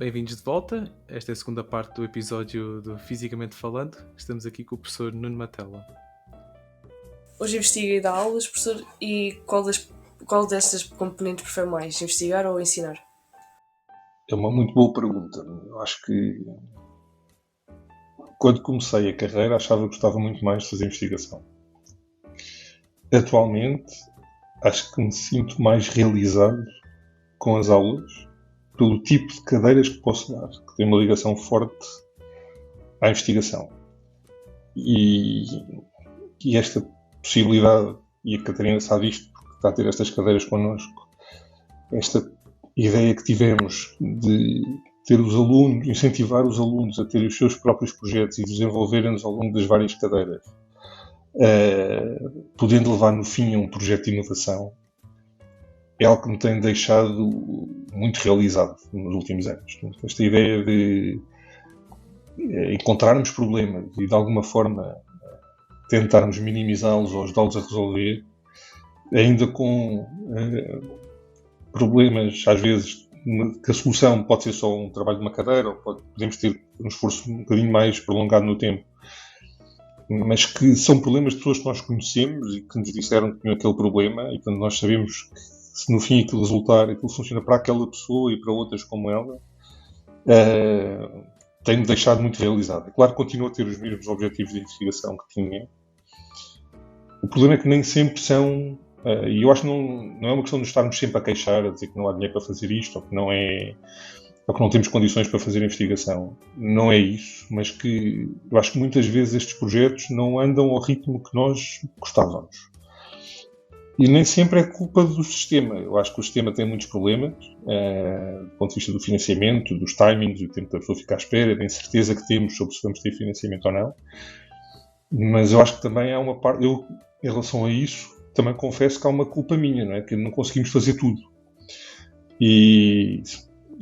Bem-vindos de volta. Esta é a segunda parte do episódio do Fisicamente Falando. Estamos aqui com o professor Nuno Matela. Hoje investiga e dá aulas, professor, e qual destas componentes prefere mais, investigar ou ensinar? É uma muito boa pergunta. Eu acho que quando comecei a carreira achava que gostava muito mais de fazer investigação. Atualmente acho que me sinto mais realizado com as aulas pelo tipo de cadeiras que posso dar, que tem uma ligação forte à investigação. E esta possibilidade, e a Catarina sabe isto, porque está a ter estas cadeiras connosco, esta ideia que tivemos de ter os alunos, incentivar os alunos a terem os seus próprios projetos e desenvolverem-nos ao longo das várias cadeiras, podendo levar no fim a um projeto de inovação, é algo que me tem deixado muito realizado nos últimos anos. Esta ideia de encontrarmos problemas e de alguma forma tentarmos minimizá-los ou ajudá-los a resolver, ainda com problemas, às vezes, que a solução pode ser só um trabalho de uma cadeira, ou podemos ter um esforço um bocadinho mais prolongado no tempo, mas que são problemas de pessoas que nós conhecemos e que nos disseram que tinham aquele problema, e quando nós sabemos que se no fim aquilo resultar, aquilo funciona para aquela pessoa e para outras como ela, tem-me deixado muito realizado. É claro que continuo a ter os mesmos objetivos de investigação que tinha. O problema é que nem sempre são... E eu acho que não é uma questão de estarmos sempre a queixar, a dizer que não há dinheiro para fazer isto, ou que não temos condições para fazer investigação. Não é isso, mas que eu acho que muitas vezes estes projetos não andam ao ritmo que nós gostávamos. E nem sempre é culpa do sistema. Eu acho que o sistema tem muitos problemas, do ponto de vista do financiamento, dos timings, do tempo da pessoa ficar à espera, da incerteza que temos sobre se vamos ter financiamento ou não. Mas eu acho que também há uma parte... Eu, em relação a isso, também confesso que há uma culpa minha, não é? Que não conseguimos fazer tudo. E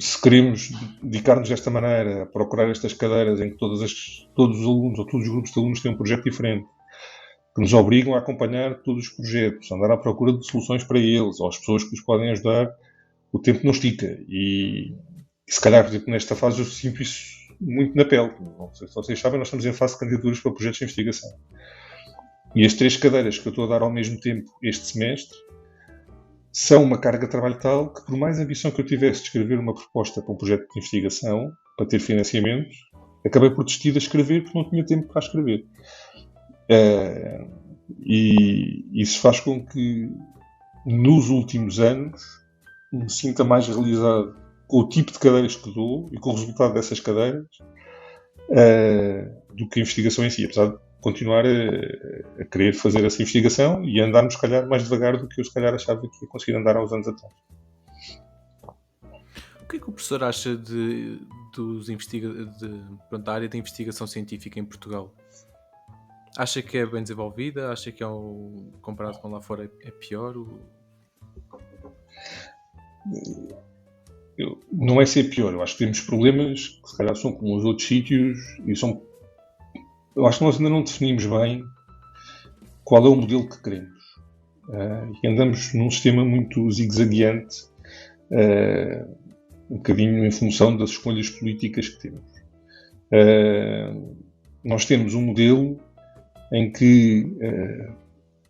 se queremos dedicar-nos desta maneira, a procurar estas cadeiras em que todos os alunos ou todos os grupos de alunos têm um projeto diferente, que nos obrigam a acompanhar todos os projetos, a andar à procura de soluções para eles, ou as pessoas que nos podem ajudar, o tempo não estica. E se calhar, por exemplo, nesta fase eu sinto isso muito na pele. Não sei se vocês sabem, nós estamos em fase de candidaturas para projetos de investigação. E as 3 cadeiras que eu estou a dar ao mesmo tempo este semestre são uma carga de trabalho tal que, por mais ambição que eu tivesse de escrever uma proposta para um projeto de investigação, para ter financiamento, acabei por desistir de escrever porque não tinha tempo para escrever. E isso faz com que, nos últimos anos, me sinta mais realizado com o tipo de cadeiras que dou e com o resultado dessas cadeiras do que a investigação em si, apesar de continuar a querer fazer essa investigação e andarmos, se calhar, mais devagar do que eu, se calhar, achava que ia conseguir andar há uns anos atrás. O que é que o professor acha da área de investigação científica em Portugal? Acha que é bem desenvolvida? Acha que comparado com lá fora é pior? Não é ser pior. Eu acho que temos problemas que, se calhar, são como os outros sítios e são... Eu acho que nós ainda não definimos bem qual é o modelo que queremos. E andamos num sistema muito zigue-zagueante, um bocadinho em função das escolhas políticas que temos. Nós temos um modelo em que,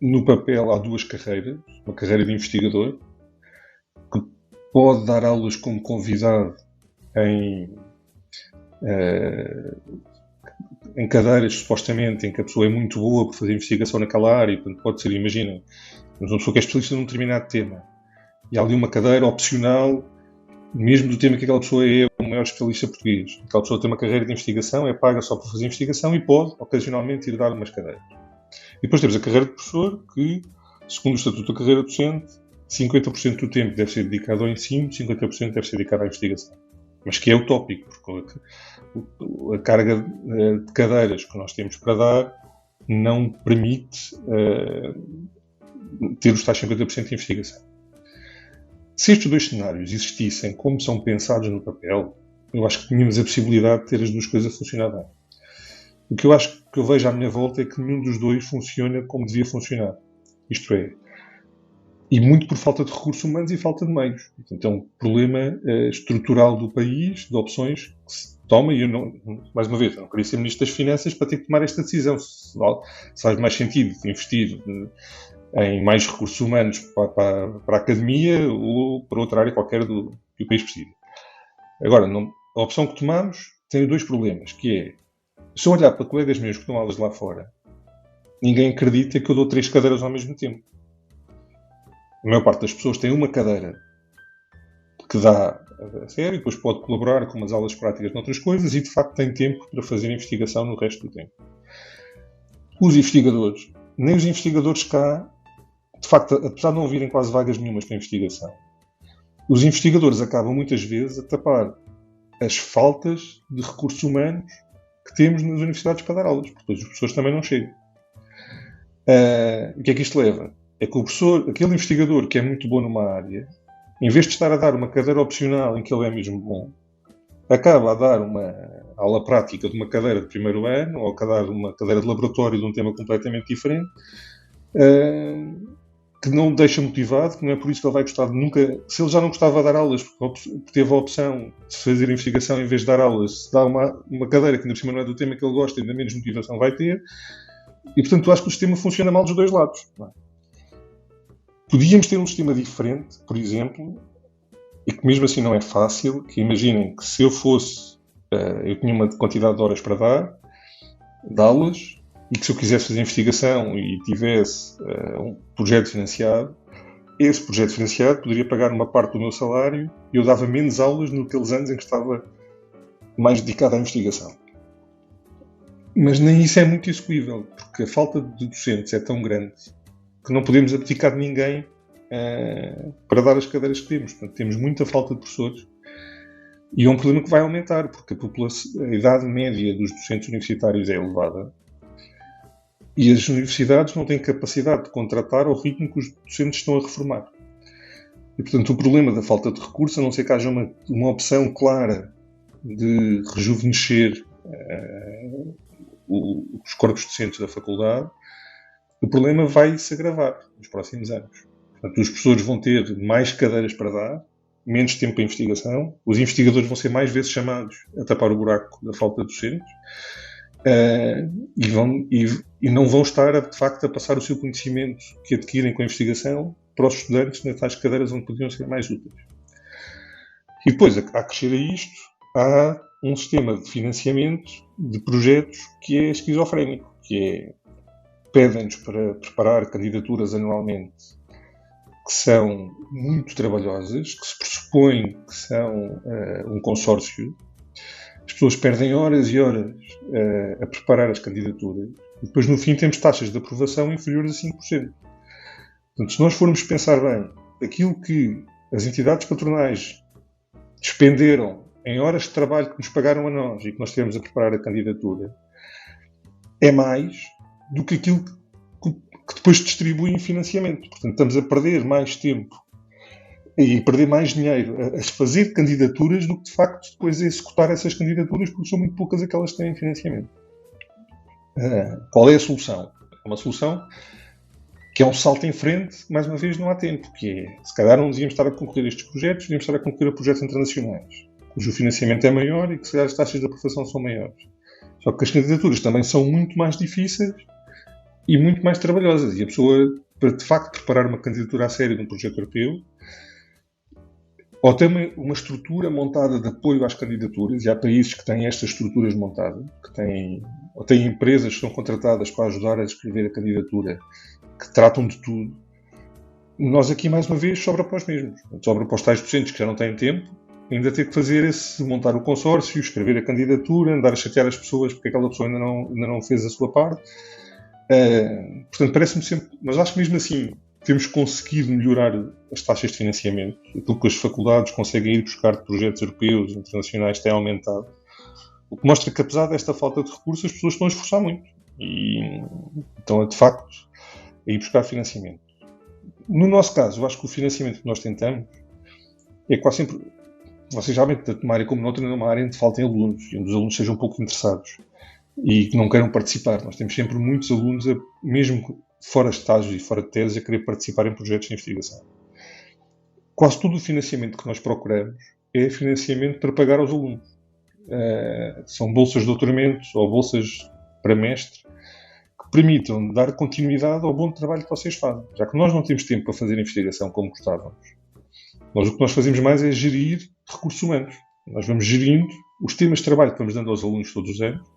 no papel, há 2 carreiras. Uma carreira de investigador, que pode dar aulas como convidado em cadeiras, supostamente, em que a pessoa é muito boa por fazer investigação naquela área, portanto, pode ser, imaginem, uma pessoa que é especialista num determinado tema, e há ali uma cadeira opcional, mesmo do tema que aquela pessoa é o maior especialista português. Aquela pessoa tem uma carreira de investigação, é paga só para fazer investigação e pode, ocasionalmente, ir dar umas cadeiras. E depois temos a carreira de professor, que, segundo o Estatuto da Carreira Docente, 50% do tempo deve ser dedicado ao ensino, 50% deve ser dedicado à investigação. Mas que é utópico, porque a carga de cadeiras que nós temos para dar não permite ter os tais 50% de investigação. Se estes 2 cenários existissem como são pensados no papel, eu acho que tínhamos a possibilidade de ter as 2 coisas a funcionar bem. O que eu vejo à minha volta é que nenhum dos 2 funciona como devia funcionar. Isto é, e muito por falta de recursos humanos e falta de meios. Portanto, é um problema estrutural do país, de opções que se toma, e eu não, mais uma vez, eu não queria ser Ministro das Finanças para ter que tomar esta decisão. Se faz mais sentido investir em mais recursos humanos para a academia ou para outra área qualquer que o país precisa. Agora, a opção que tomamos tem dois problemas, que é, se eu olhar para colegas meus que dão aulas lá fora, ninguém acredita que eu dou 3 cadeiras ao mesmo tempo. A maior parte das pessoas tem uma cadeira que dá a sério, depois pode colaborar com umas aulas práticas noutras coisas e, de facto, tem tempo para fazer investigação no resto do tempo. Os investigadores, nem os investigadores cá, de facto, apesar de não haverem quase vagas nenhumas para investigação, os investigadores acabam muitas vezes a tapar as faltas de recursos humanos que temos nas universidades para dar aulas, porque depois os professores também não chegam. O que é que isto leva? É que o professor, aquele investigador que é muito bom numa área, em vez de estar a dar uma cadeira opcional em que ele é mesmo bom, acaba a dar uma aula prática de uma cadeira de primeiro ano, ou a dar uma cadeira de laboratório de um tema completamente diferente, que não o deixa motivado, que não é por isso que ele vai gostar de nunca... Se ele já não gostava de dar aulas, porque teve a opção de fazer investigação em vez de dar aulas, se dá uma cadeira que ainda por cima não é do tema que ele gosta, ainda menos motivação vai ter. E, portanto, eu acho que o sistema funciona mal dos dois lados. Podíamos ter um sistema diferente, por exemplo, e que mesmo assim não é fácil, que imaginem que se eu fosse... eu tinha uma quantidade de horas para dar, de aulas, e que se eu quisesse fazer investigação e tivesse um projeto financiado, esse projeto financiado poderia pagar uma parte do meu salário e eu dava menos aulas naqueles anos em que estava mais dedicado à investigação. Mas nem isso é muito execuível, porque a falta de docentes é tão grande que não podemos abdicar de ninguém para dar as cadeiras que temos. Portanto, temos muita falta de professores e é um problema que vai aumentar, porque a idade média dos docentes universitários é elevada e as universidades não têm capacidade de contratar ao ritmo que os docentes estão a reformar. E, portanto, o problema da falta de recursos, a não ser que haja uma opção clara de rejuvenescer os corpos docentes da faculdade, o problema vai se agravar nos próximos anos. Portanto, os professores vão ter mais cadeiras para dar, menos tempo para investigação, os investigadores vão ser mais vezes chamados a tapar o buraco da falta de docentes, e não vão estar, de facto, a passar o seu conhecimento que adquirem com a investigação para os estudantes nas tais cadeiras onde podiam ser mais úteis. E depois, a crescer a isto, há um sistema de financiamento de projetos que é esquizofrénico, que é pedem-nos para preparar candidaturas anualmente que são muito trabalhosas, que se pressupõe que são um consórcio. As pessoas perdem horas e horas a preparar as candidaturas e depois no fim temos taxas de aprovação inferiores a 5%. Portanto, se nós formos pensar bem, aquilo que as entidades patronais despenderam em horas de trabalho que nos pagaram a nós e que nós tivemos a preparar a candidatura, é mais do que aquilo que depois distribui em financiamento. Portanto, estamos a perder mais tempo e perder mais dinheiro a fazer candidaturas do que, de facto, depois a executar essas candidaturas, porque são muito poucas aquelas que têm financiamento. Qual é a solução? É uma solução que é um salto em frente, mais uma vez, não há tempo, que é, se calhar não devíamos estar a concorrer a estes projetos, devíamos estar a concorrer a projetos internacionais, cujo financiamento é maior e que, se calhar, as taxas de aprovação são maiores. Só que as candidaturas também são muito mais difíceis e muito mais trabalhosas. E a pessoa, para de facto preparar uma candidatura a sério de um projeto europeu, ou tem uma estrutura montada de apoio às candidaturas, e há países que têm estas estruturas montadas, ou têm empresas que são contratadas para ajudar a escrever a candidatura, que tratam de tudo. Nós aqui, mais uma vez, sobra para os mesmos. Sobra para os tais docentes que já não têm tempo, ainda ter que fazer montar o consórcio, escrever a candidatura, andar a chatear as pessoas porque aquela pessoa ainda não fez a sua parte. Portanto, parece-me sempre... Mas acho que mesmo assim temos conseguido melhorar as taxas de financiamento. Aquilo que as faculdades conseguem ir buscar de projetos europeus, internacionais, tem aumentado. O que mostra que, apesar desta falta de recursos, as pessoas estão a esforçar muito. E estão, de facto, a ir buscar financiamento. No nosso caso, eu acho que o financiamento que nós tentamos é quase sempre... Vocês sabem que, tanto numa área como noutra, numa área onde faltem alunos, e onde os alunos sejam um pouco interessados e que não queiram participar. Nós temos sempre muitos alunos, mesmo fora estágios e fora de teses, a querer participar em projetos de investigação. Quase todo o financiamento que nós procuramos é financiamento para pagar aos alunos. São bolsas de doutoramento ou bolsas para mestre que permitam dar continuidade ao bom trabalho que vocês fazem. Já que nós não temos tempo para fazer investigação como gostávamos, o que nós fazemos mais é gerir recursos humanos. Nós vamos gerindo os temas de trabalho que vamos dando aos alunos todos os anos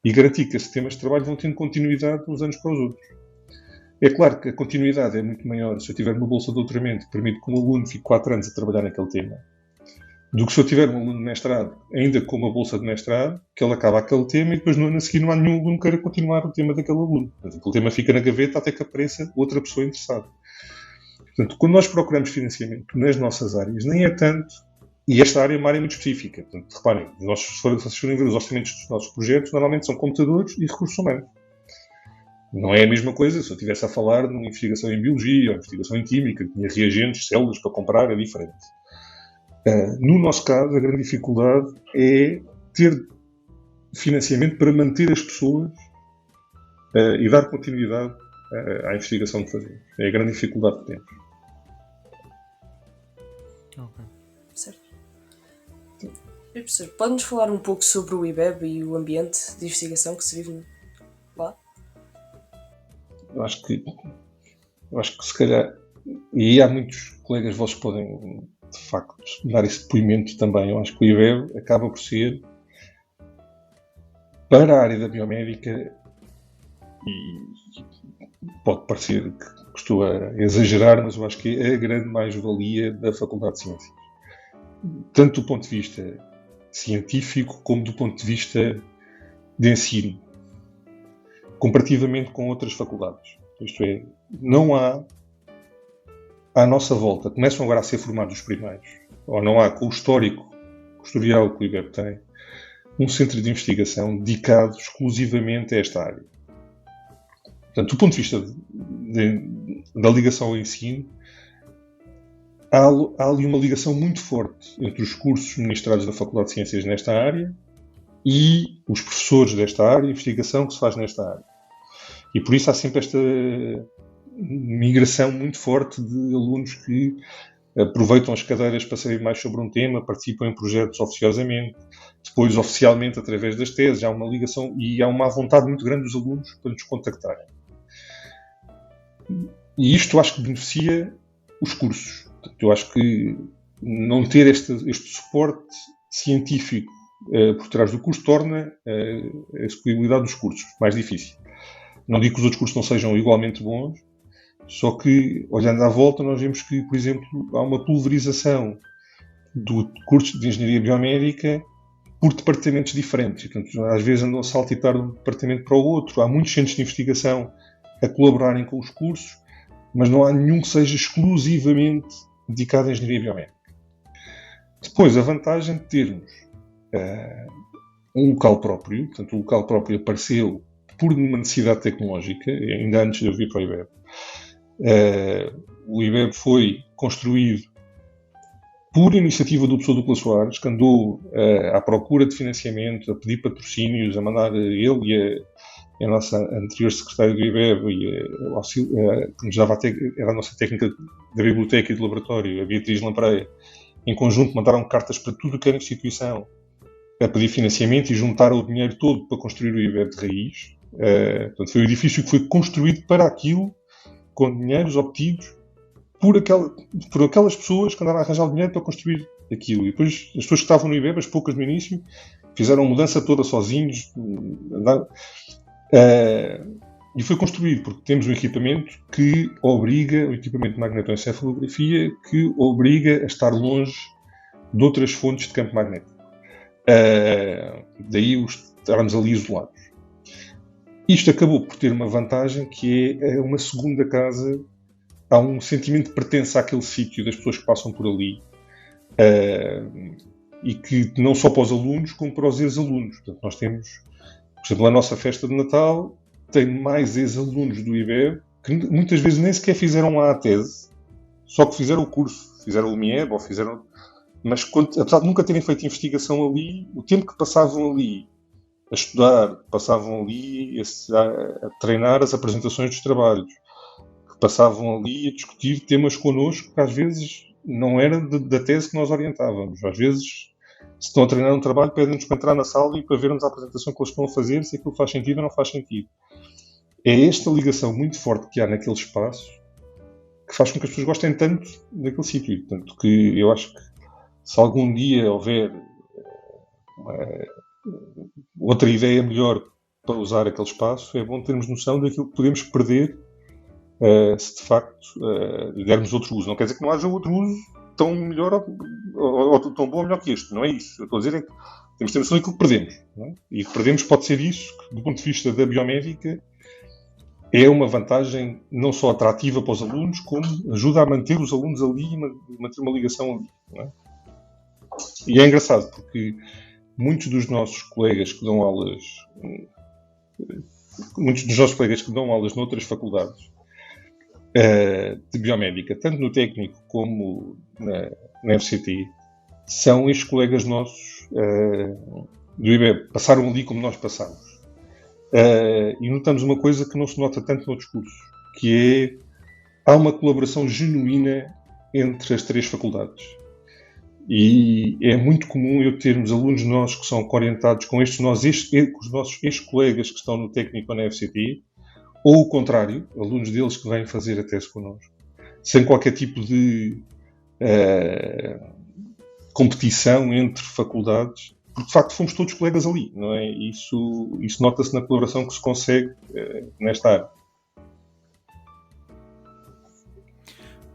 e garantir que esses temas de trabalho vão tendo continuidade uns anos para os outros. É claro que a continuidade é muito maior se eu tiver uma bolsa de doutoramento que permite que um aluno fique 4 anos a trabalhar naquele tema, do que se eu tiver um aluno de mestrado, ainda com uma bolsa de mestrado, que ele acaba aquele tema e depois no ano a seguir não há nenhum aluno que queira continuar o tema daquele aluno. Portanto, aquele tema fica na gaveta até que apareça outra pessoa interessada. Portanto, quando nós procuramos financiamento nas nossas áreas, nem é tanto, e esta área é uma área muito específica. Portanto, reparem, se vocês forem ver os orçamentos dos nossos projetos, normalmente são computadores e recursos humanos. Não é a mesma coisa se eu estivesse a falar de uma investigação em biologia ou investigação em química, que tinha reagentes, células para comprar, é diferente. No nosso caso, a grande dificuldade é ter financiamento para manter as pessoas e dar continuidade à investigação que fazemos. É a grande dificuldade que temos. Ok. Certo. E, professor, pode-nos falar um pouco sobre o IBEB e o ambiente de investigação que se vive lá? Eu acho que se calhar, e há muitos colegas vossos que podem de facto dar esse depoimento também. Eu acho que o IBEB acaba por ser, para a área da biomédica, e pode parecer que estou a exagerar, mas eu acho que é a grande mais-valia da Faculdade de Ciências. Tanto do ponto de vista científico como do ponto de vista de ensino, comparativamente com outras faculdades. Isto é, não há à nossa volta, começam agora a ser formados os primeiros, ou não há, com o histórico, o historial que o IBEB tem, um centro de investigação dedicado exclusivamente a esta área. Portanto, do ponto de vista da ligação ao ensino, há ali uma ligação muito forte entre os cursos ministrados da Faculdade de Ciências nesta área e os professores desta área, a investigação que se faz nesta área. E por isso há sempre esta migração muito forte de alunos que aproveitam as cadeiras para saber mais sobre um tema, participam em projetos oficiosamente, depois oficialmente através das teses, há uma ligação e há uma vontade muito grande dos alunos para nos contactarem. E isto acho que beneficia os cursos. Portanto, eu acho que não ter este suporte científico por trás do curso torna a execuibilidade dos cursos mais difícil. Não digo que os outros cursos não sejam igualmente bons, só que, olhando à volta, nós vemos que, por exemplo, há uma pulverização do curso de Engenharia Biomédica por departamentos diferentes. Portanto, às vezes andam a saltitar de um departamento para o outro. Há muitos centros de investigação a colaborarem com os cursos, mas não há nenhum que seja exclusivamente dedicado à Engenharia Biomédica. Depois, a vantagem de termos um local próprio, portanto, o local próprio apareceu por uma necessidade tecnológica, ainda antes de eu vir para o IBEB. O IBEB foi construído por iniciativa do professor Douglas Soares, que andou à procura de financiamento, a pedir patrocínios, a mandar ele e a nossa anterior secretária do IBEB, que nos dava era a nossa técnica da biblioteca e do laboratório, a Beatriz Lampreia, em conjunto mandaram cartas para tudo o que era instituição a pedir financiamento e juntaram o dinheiro todo para construir o IBEB de raiz. Portanto, foi um edifício que foi construído para aquilo, com dinheiros obtidos por aquelas pessoas que andaram a arranjar o dinheiro para construir aquilo. E depois as pessoas que estavam no IBEB, as poucas no início, fizeram a mudança toda sozinhos. E foi construído porque temos um equipamento que obriga, o equipamento de magnetoencefalografia, que obriga a estar longe de outras fontes de campo magnético. Daí estarmos ali isolados. Isto acabou por ter uma vantagem que é uma segunda casa. Há um sentimento de pertença àquele sítio das pessoas que passam por ali, e que não só para os alunos como para os ex-alunos. Portanto, nós temos, por exemplo, a nossa festa de Natal tem mais ex-alunos do IBEB que muitas vezes nem sequer fizeram lá a tese, só que fizeram o curso, fizeram o MIEB ou fizeram... Mas apesar de nunca terem feito investigação ali, o tempo que passavam ali a estudar, que passavam ali a treinar as apresentações dos trabalhos, que passavam ali a discutir temas connosco que às vezes não era da tese que nós orientávamos. Às vezes, se estão a treinar um trabalho, pedem-nos para entrar na sala e para vermos a apresentação que eles estão a fazer, se aquilo faz sentido ou não faz sentido. É esta ligação muito forte que há naquele espaço que faz com que as pessoas gostem tanto daquele sítio. Tanto que eu acho que se algum dia houver outra ideia melhor para usar aquele espaço, é bom termos noção daquilo que podemos perder se de facto dermos outro uso. Não quer dizer que não haja outro uso tão melhor ou tão bom ou melhor que este. Não é isso. Eu estou a dizer é que temos que ter noção daquilo que perdemos. Não é? E o que perdemos pode ser isso, que do ponto de vista da biomédica é uma vantagem não só atrativa para os alunos, como ajuda a manter os alunos ali e manter uma ligação ali. Não é? E é engraçado porque muitos dos nossos colegas que dão aulas noutras faculdades de biomédica, tanto no técnico como na FCT, são estes colegas nossos do IBEB, passaram ali como nós passamos. E notamos uma coisa que não se nota tanto noutros cursos, que há uma colaboração genuína entre as três faculdades. E é muito comum eu termos alunos nossos que são orientados com os nossos ex-colegas que estão no técnico ou na FCT, ou o contrário, alunos deles que vêm fazer a tese connosco, sem qualquer tipo de competição entre faculdades, porque de facto fomos todos colegas ali, não é? Isso nota-se na colaboração que se consegue nesta área.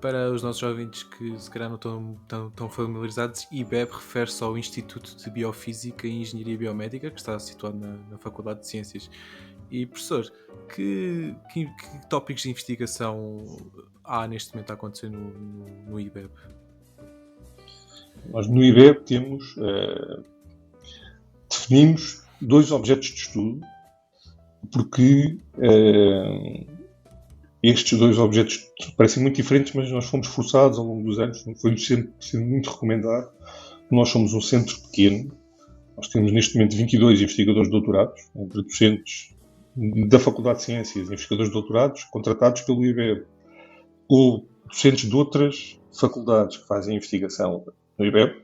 Para os nossos ouvintes que se calhar não estão tão familiarizados, IBEB refere-se ao Instituto de Biofísica e Engenharia Biomédica, que está situado na Faculdade de Ciências. E, professor, que tópicos de investigação há neste momento a acontecer no IBEB? Nós no IBEB definimos 2 objetos de estudo, porque estes 2 objetos parecem muito diferentes, mas nós fomos forçados ao longo dos anos, foi-nos sempre muito recomendado. Nós somos um centro pequeno, nós temos neste momento 22 investigadores doutorados, entre docentes da Faculdade de Ciências e investigadores doutorados, contratados pelo IBEB, ou docentes de outras faculdades que fazem investigação no IBEB.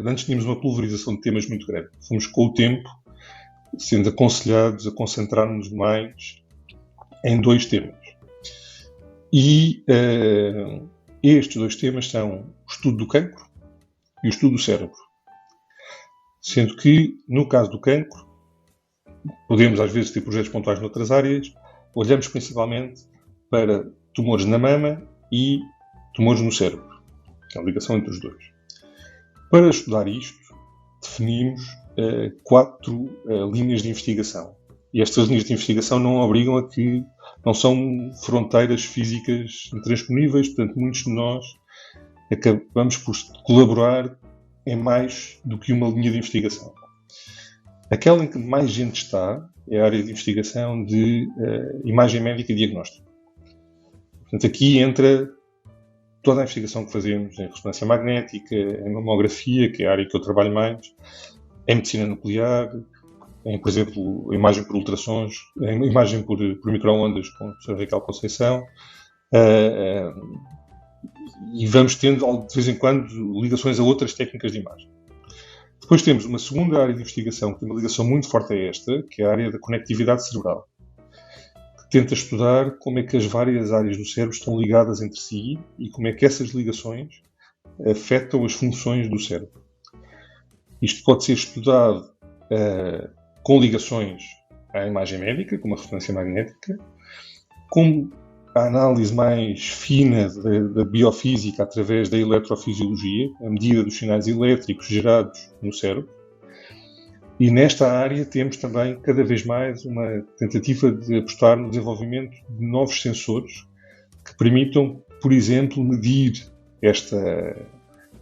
Antes tínhamos uma pulverização de temas muito grande. Fomos com o tempo sendo aconselhados a concentrarmos mais em 2 temas. E estes 2 temas são o estudo do cancro e o estudo do cérebro. Sendo que, no caso do cancro, podemos às vezes ter projetos pontuais noutras áreas, olhamos principalmente para tumores na mama e tumores no cérebro. É a ligação entre os 2. Para estudar isto, definimos 4 linhas de investigação. E estas linhas de investigação não são fronteiras físicas intransponíveis, portanto, muitos de nós acabamos por colaborar em mais do que uma linha de investigação. Aquela em que mais gente está é a área de investigação de imagem médica e diagnóstico. Portanto, aqui entra toda a investigação que fazemos em ressonância magnética, em mamografia, que é a área que eu trabalho mais, em medicina nuclear, em, por exemplo, imagem por ultrassons, em imagem por micro-ondas com a professora Raquel Conceição, e vamos tendo, de vez em quando, ligações a outras técnicas de imagem. Depois temos uma segunda área de investigação que tem uma ligação muito forte a esta, que é a área da conectividade cerebral, que tenta estudar como é que as várias áreas do cérebro estão ligadas entre si e como é que essas ligações afetam as funções do cérebro. Isto pode ser estudado com ligações à imagem médica, como a ressonância magnética, com a análise mais fina da biofísica através da eletrofisiologia, a medida dos sinais elétricos gerados no cérebro. E nesta área temos também cada vez mais uma tentativa de apostar no desenvolvimento de novos sensores que permitam, por exemplo, medir esta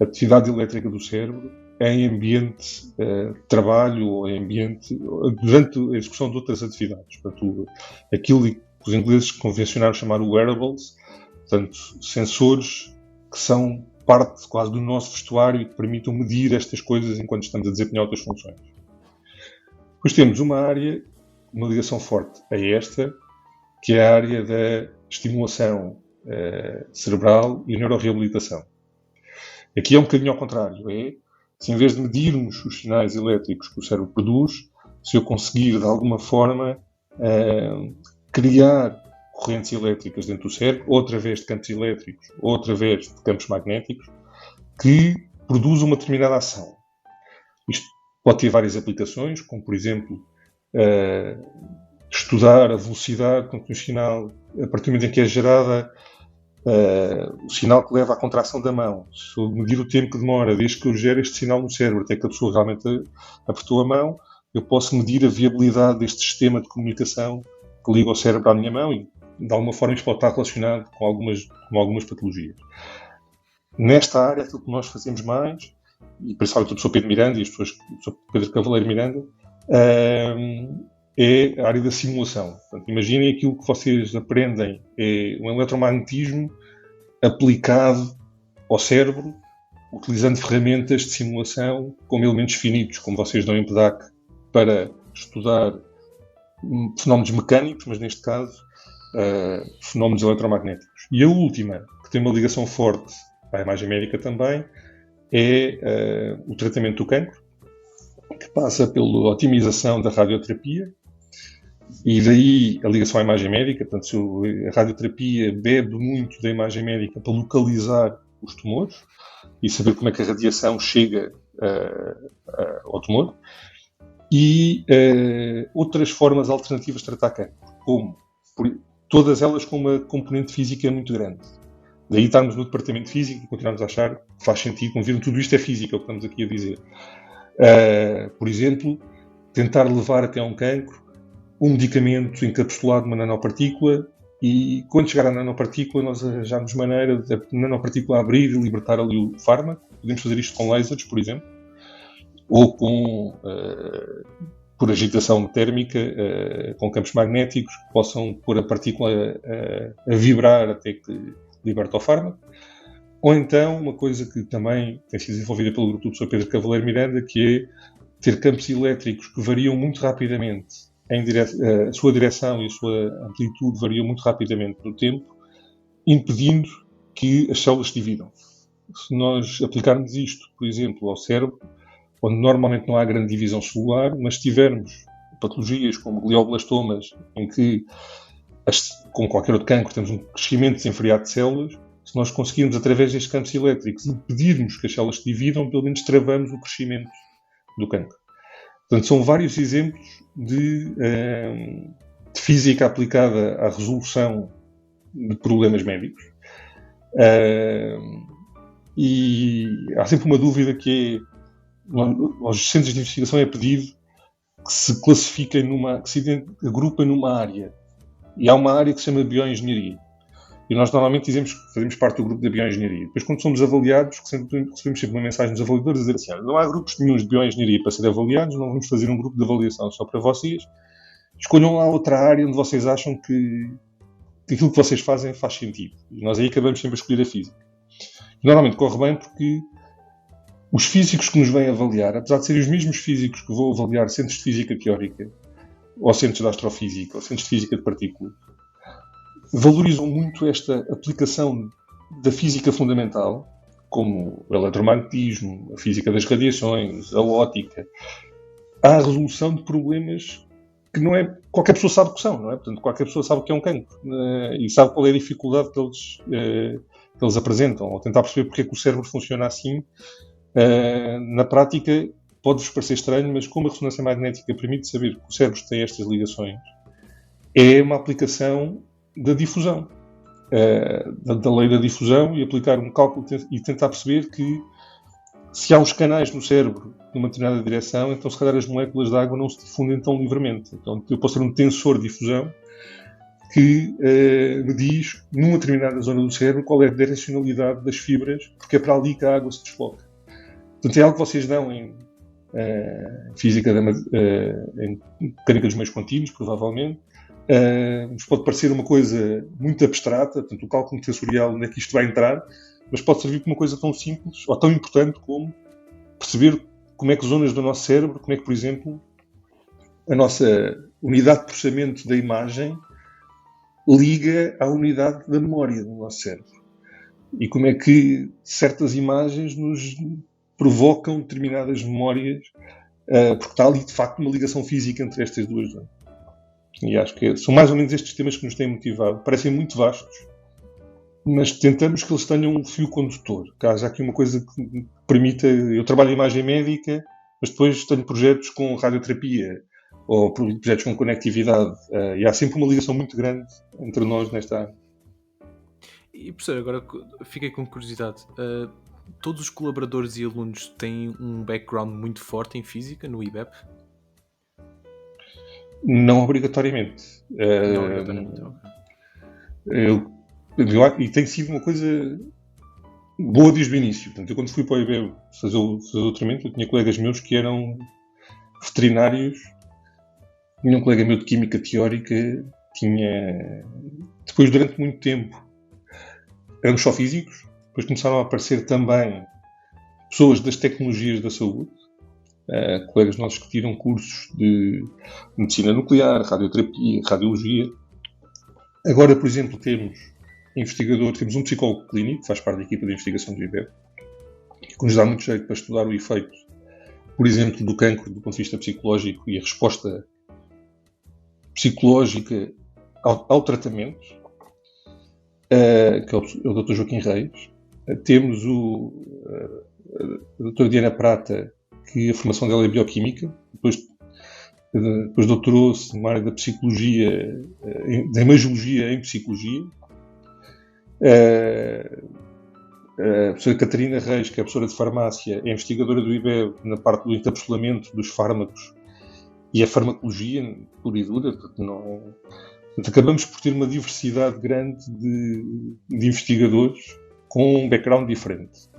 atividade elétrica do cérebro em ambiente de trabalho ou em ambiente durante a execução de outras atividades. Portanto, aquilo que os ingleses convencionaram chamar o wearables, portanto, sensores que são parte quase do nosso vestuário e que permitam medir estas coisas enquanto estamos a desempenhar outras funções. Depois temos uma ligação forte a esta, que é a área da estimulação cerebral e neuroreabilitação. Aqui é um bocadinho ao contrário, se em vez de medirmos os sinais elétricos que o cérebro produz, se eu conseguir de alguma forma criar correntes elétricas dentro do cérebro, ou através de campos elétricos, ou através de campos magnéticos, que produzam uma determinada ação. Isto pode ter várias aplicações, como por exemplo estudar a velocidade com que o sinal, a partir do momento em que é gerada o sinal que leva à contração da mão. Se eu medir o tempo que demora desde que eu gero este sinal no cérebro até que a pessoa realmente apertou a mão, eu posso medir a viabilidade deste sistema de comunicação que liga o cérebro à minha mão e, de alguma forma, isto pode estar relacionado com algumas patologias. Nesta área, aquilo que nós fazemos mais, e principalmente o professor Pedro Miranda e as pessoas, o professor Pedro Cavaleiro Miranda, é a área da simulação. Portanto, imaginem aquilo que vocês aprendem, é um eletromagnetismo aplicado ao cérebro, utilizando ferramentas de simulação como elementos finitos, como vocês dão em PEDAC, para estudar fenómenos mecânicos, mas neste caso fenómenos eletromagnéticos. E a última, que tem uma ligação forte à imagem médica também, é o tratamento do cancro, que passa pela otimização da radioterapia, e daí a ligação à imagem médica. Portanto, a radioterapia bebe muito da imagem médica para localizar os tumores e saber como é que a radiação chega ao tumor, e outras formas alternativas de tratar cancro, como todas elas com uma componente física muito grande. Daí estarmos no departamento de física e continuarmos a achar que faz sentido, como viram, tudo isto é física, é o que estamos aqui a dizer. Por exemplo, tentar levar até a um cancro um medicamento encapsulado numa nanopartícula, e quando chegar à nanopartícula nós arranjamos maneira de a nanopartícula abrir e libertar ali o fármaco. Podemos fazer isto com lasers, por exemplo, ou por agitação térmica, com campos magnéticos que possam pôr a partícula a vibrar até que liberta o fármaco. Ou então, uma coisa que também tem sido desenvolvida pelo grupo do professor Pedro Cavaleiro Miranda, que é ter campos elétricos que variam muito rapidamente, a sua direção e a sua amplitude variam muito rapidamente no tempo, impedindo que as células se dividam. Se nós aplicarmos isto, por exemplo, ao cérebro, onde normalmente não há grande divisão celular, mas se tivermos patologias como glioblastomas, em que, como qualquer outro cancro, temos um crescimento desenfreado de células, se nós conseguirmos, através destes campos elétricos, impedirmos que as células se dividam, pelo menos travamos o crescimento do cancro. Portanto, são vários exemplos de física aplicada à resolução de problemas médicos. E há sempre uma dúvida, que é, aos centros de investigação é pedido que se classifiquem que se agrupem numa área. E há uma área que se chama bioengenharia. E nós normalmente dizemos que fazemos parte do grupo da bioengenharia. Depois, quando somos avaliados, recebemos sempre uma mensagem dos avaliadores a dizer assim: não há grupos nenhums de bioengenharia para ser avaliados, não vamos fazer um grupo de avaliação só para vocês. Escolham lá outra área onde vocês acham que aquilo que vocês fazem faz sentido. E nós aí acabamos sempre a escolher a física. E normalmente corre bem, porque os físicos que nos vêm avaliar, apesar de serem os mesmos físicos que vão avaliar centros de física teórica, ou centros de astrofísica, ou centros de física de partículas, valorizam muito esta aplicação da física fundamental, como o eletromagnetismo, a física das radiações, a óptica, à resolução de problemas que não é qualquer pessoa sabe o que são, não é? Portanto, qualquer pessoa sabe o que é um cancro, e sabe qual é a dificuldade que eles apresentam, ou tentar perceber porque é que o cérebro funciona assim. Na prática, pode-vos parecer estranho, mas como a ressonância magnética permite saber que o cérebro tem estas ligações, é uma aplicação da difusão, da lei da difusão, e aplicar um cálculo e tentar perceber que, se há uns canais no cérebro numa determinada direção, então se calhar as moléculas de água não se difundem tão livremente. Então eu posso ter um tensor de difusão que me diz, numa determinada zona do cérebro, qual é a direcionalidade das fibras, porque é para ali que a água se desloca. Portanto, é algo que vocês dão em física, em mecânica dos meios contínuos, provavelmente. Nos pode parecer uma coisa muito abstrata, portanto, o cálculo tensorial, onde é que isto vai entrar, mas pode servir como uma coisa tão simples ou tão importante como perceber como é que zonas do nosso cérebro, como é que, por exemplo, a nossa unidade de processamento da imagem liga à unidade da memória do nosso cérebro. E como é que certas imagens nos provocam determinadas memórias, porque está ali de facto uma ligação física entre estas duas zonas. E acho que são mais ou menos estes temas que nos têm motivado. Parecem muito vastos, mas tentamos que eles tenham um fio condutor. Que haja aqui uma coisa que me permita... Eu trabalho em imagem médica, mas depois tenho projetos com radioterapia ou projetos com conectividade. E há sempre uma ligação muito grande entre nós nesta área. E professor, agora fiquei com curiosidade. Todos os colaboradores e alunos têm um background muito forte em física no IBEP? Não obrigatoriamente. Não obrigatoriamente, E tem sido uma coisa boa desde o início. Portanto, eu quando fui para o IBEP fazer o doutoramento, eu tinha colegas meus que eram veterinários, tinha um colega meu de química teórica, depois durante muito tempo éramos só físicos, depois começaram a aparecer também pessoas das tecnologias da saúde, colegas nossos que tiram cursos de medicina nuclear, radioterapia, radiologia. Agora, por exemplo, temos um psicólogo clínico, que faz parte da equipa de investigação do IBEP, que nos dá muito jeito para estudar o efeito, por exemplo, do cancro do ponto de vista psicológico e a resposta psicológica ao tratamento, que é o Dr. Joaquim Reis. Temos a doutora Diana Prata, que a formação dela é bioquímica, depois doutorou-se na área da psicologia, da imagiologia em psicologia. A professora Catarina Reis, que é professora de farmácia, é investigadora do IBEB na parte do encapsulamento dos fármacos e a farmacologia pura e dura. Portanto, acabamos por ter uma diversidade grande de investigadores com um background diferente.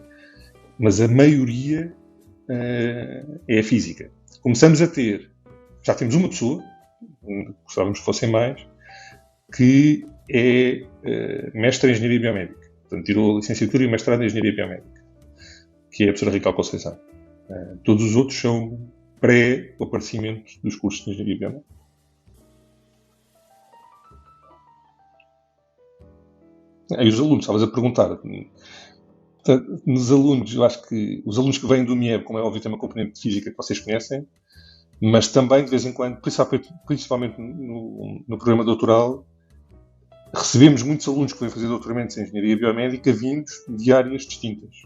Mas a maioria é a física. Começamos a ter, já temos uma pessoa, gostávamos que fossem mais, que é mestre em Engenharia Biomédica. Portanto, tirou a licenciatura e o mestrado em Engenharia Biomédica, que é a professora Raquel Conceição. Todos os outros são pré-aparecimento dos cursos de Engenharia Biomédica. Aí os alunos, estavas a perguntar. Nos alunos, eu acho que os alunos que vêm do MIEB, como é óbvio, tem uma componente de física que vocês conhecem, mas também, de vez em quando, principalmente no programa doutoral, recebemos muitos alunos que vêm fazer doutoramentos em Engenharia Biomédica vindos de áreas distintas.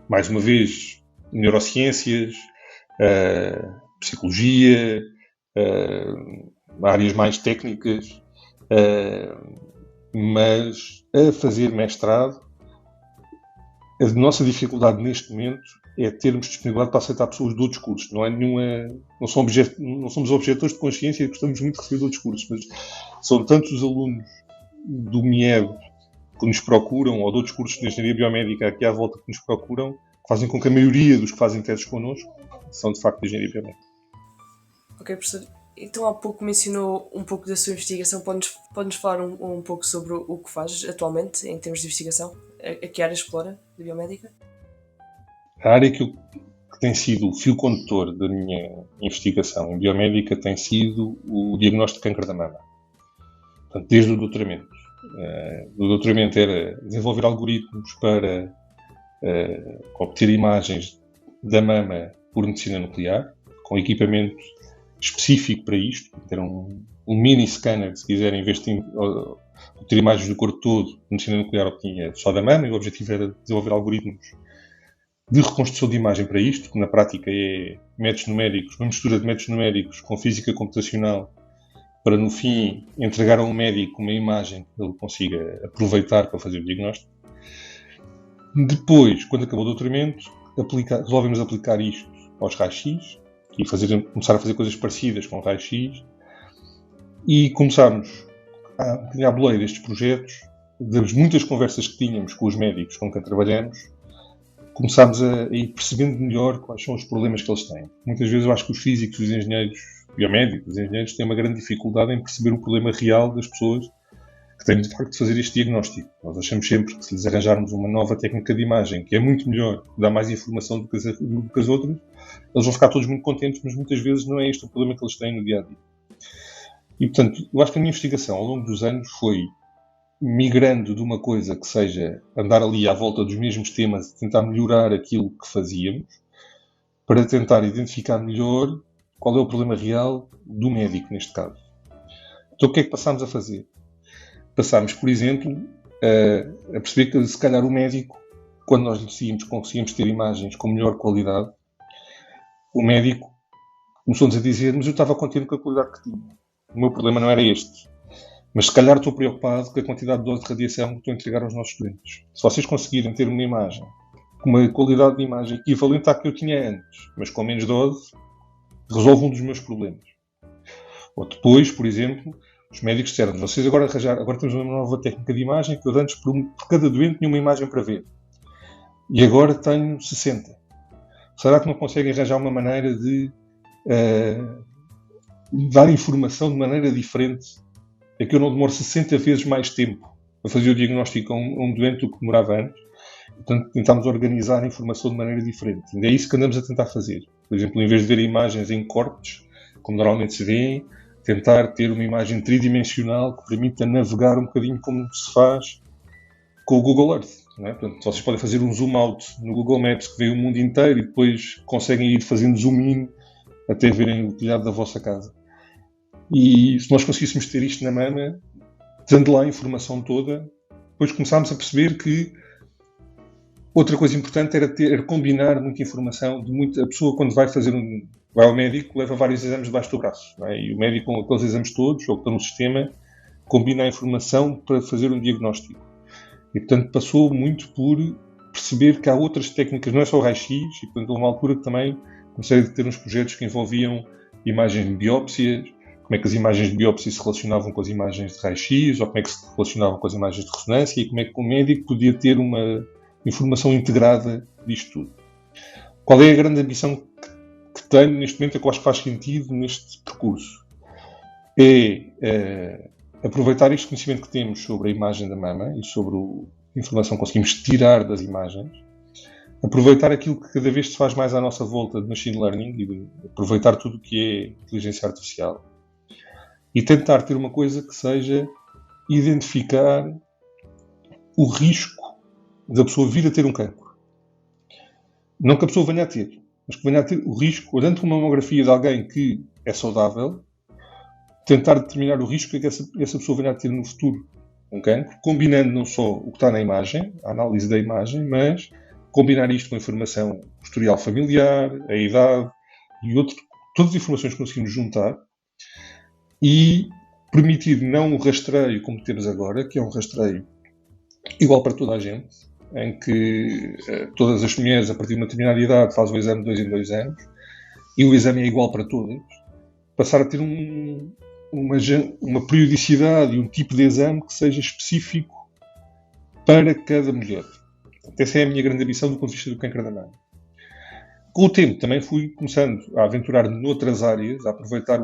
Mais uma vez, neurociências, psicologia, áreas mais técnicas, mas a fazer mestrado, a nossa dificuldade neste momento é termos disponibilidade para aceitar pessoas de outros cursos. Não somos objetores de consciência e gostamos muito de receber de outros cursos, mas são tantos os alunos do MIEB que nos procuram, ou de outros cursos de Engenharia Biomédica aqui à volta que nos procuram, que fazem com que a maioria dos que fazem teses connosco são de facto de Engenharia Biomédica. Ok, professor. Então há pouco mencionou um pouco da sua investigação. Pode-nos falar um pouco sobre o que faz atualmente em termos de investigação? A que área explora de biomédica? A área que tem sido o fio condutor da minha investigação em biomédica tem sido o diagnóstico de câncer da mama. Portanto, desde o doutoramento. O doutoramento era desenvolver algoritmos para obter imagens da mama por medicina nuclear, com equipamento específico para isto. Era um mini scanner, se quiserem, em vez de obter imagens do corpo todo, medicina nuclear obtinha só da mama, e o objetivo era desenvolver algoritmos de reconstrução de imagem para isto, que na prática é métodos numéricos, uma mistura de métodos numéricos com física computacional, para no fim entregar a um médico uma imagem que ele consiga aproveitar para fazer o diagnóstico. Depois, quando acabou o doutoramento, resolvemos aplicar isto aos raios-x e começar a fazer coisas parecidas com raio-x, e começámos a criar boleia destes projetos, das muitas conversas que tínhamos com os médicos com quem trabalhamos, começámos a ir percebendo melhor quais são os problemas que eles têm. Muitas vezes eu acho que os físicos, os engenheiros biomédicos, os engenheiros têm uma grande dificuldade em perceber o problema real das pessoas que têm de facto de fazer este diagnóstico. Nós achamos sempre que se lhes arranjarmos uma nova técnica de imagem, que é muito melhor, que dá mais informação do que as outras, eles vão ficar todos muito contentes, mas muitas vezes não é este o problema que eles têm no dia-a-dia. E, portanto, eu acho que a minha investigação ao longo dos anos foi migrando de uma coisa que seja andar ali à volta dos mesmos temas e tentar melhorar aquilo que fazíamos, para tentar identificar melhor qual é o problema real do médico, neste caso. Então, o que é que passámos a fazer? Passámos, por exemplo, a perceber que, se calhar, o médico, quando nós lhe dizíamos que conseguíamos ter imagens com melhor qualidade, o médico começou-nos a dizer: mas eu estava contente com a qualidade que tinha. O meu problema não era este. Mas, se calhar, estou preocupado com a quantidade de dose de radiação que estou a entregar aos nossos doentes. Se vocês conseguirem ter uma imagem com uma qualidade de imagem equivalente à que eu tinha antes, mas com menos dose, resolve um dos meus problemas. Ou depois, por exemplo, os médicos disseram: vocês agora temos uma nova técnica de imagem, que eu antes, por cada doente, tinha uma imagem para ver. E agora tenho 60. Será que não conseguem arranjar uma maneira de dar informação de maneira diferente? É que eu não demoro 60 vezes mais tempo a fazer o diagnóstico a um doente do que demorava antes. Portanto, tentámos organizar a informação de maneira diferente. E é isso que andamos a tentar fazer. Por exemplo, em vez de ver imagens em cortes, como normalmente se vê, tentar ter uma imagem tridimensional que permita navegar um bocadinho como se faz com o Google Earth. Não é? Portanto, vocês podem fazer um zoom out no Google Maps que vê o mundo inteiro e depois conseguem ir fazendo zoom in até verem o telhado da vossa casa. E se nós conseguíssemos ter isto na mama, dando lá a informação toda, depois começámos a perceber que outra coisa importante era combinar muita informação. A pessoa, quando vai ao médico, leva vários exames debaixo do braço. Não é? E o médico, com aqueles exames todos, ou que estão no sistema, combina a informação para fazer um diagnóstico. E, portanto, passou muito por perceber que há outras técnicas, não é só o raio-x, e, portanto, houve uma altura que também comecei a ter uns projetos que envolviam imagens de biópsias, como é que as imagens de biópsia se relacionavam com as imagens de raio-x, ou como é que se relacionavam com as imagens de ressonância, e como é que o médico podia ter uma informação integrada disto tudo. Qual é a grande ambição que tenho neste momento, é que eu acho que faz sentido neste percurso? É aproveitar este conhecimento que temos sobre a imagem da mama e sobre a informação que conseguimos tirar das imagens, aproveitar aquilo que cada vez se faz mais à nossa volta de machine learning e de aproveitar tudo o que é inteligência artificial e tentar ter uma coisa que seja identificar o risco da pessoa vir a ter um cancro. Não que a pessoa venha a ter, mas que venha a ter o risco, olhando para uma mamografia de alguém que é saudável, tentar determinar o risco que essa pessoa venha a ter no futuro um cancro, combinando não só o que está na imagem, a análise da imagem, mas combinar isto com a informação, o historial familiar, a idade e todas as informações que conseguimos juntar e permitir não o rastreio como temos agora, que é um rastreio igual para toda a gente, em que todas as mulheres, a partir de uma determinada idade, fazem o exame de 2 em 2 anos, e o exame é igual para todas, passar a ter uma periodicidade e um tipo de exame que seja específico para cada mulher. Portanto, essa é a minha grande ambição do ponto de vista do câncer da mama. Com o tempo, também fui começando a aventurar noutras áreas, a aproveitar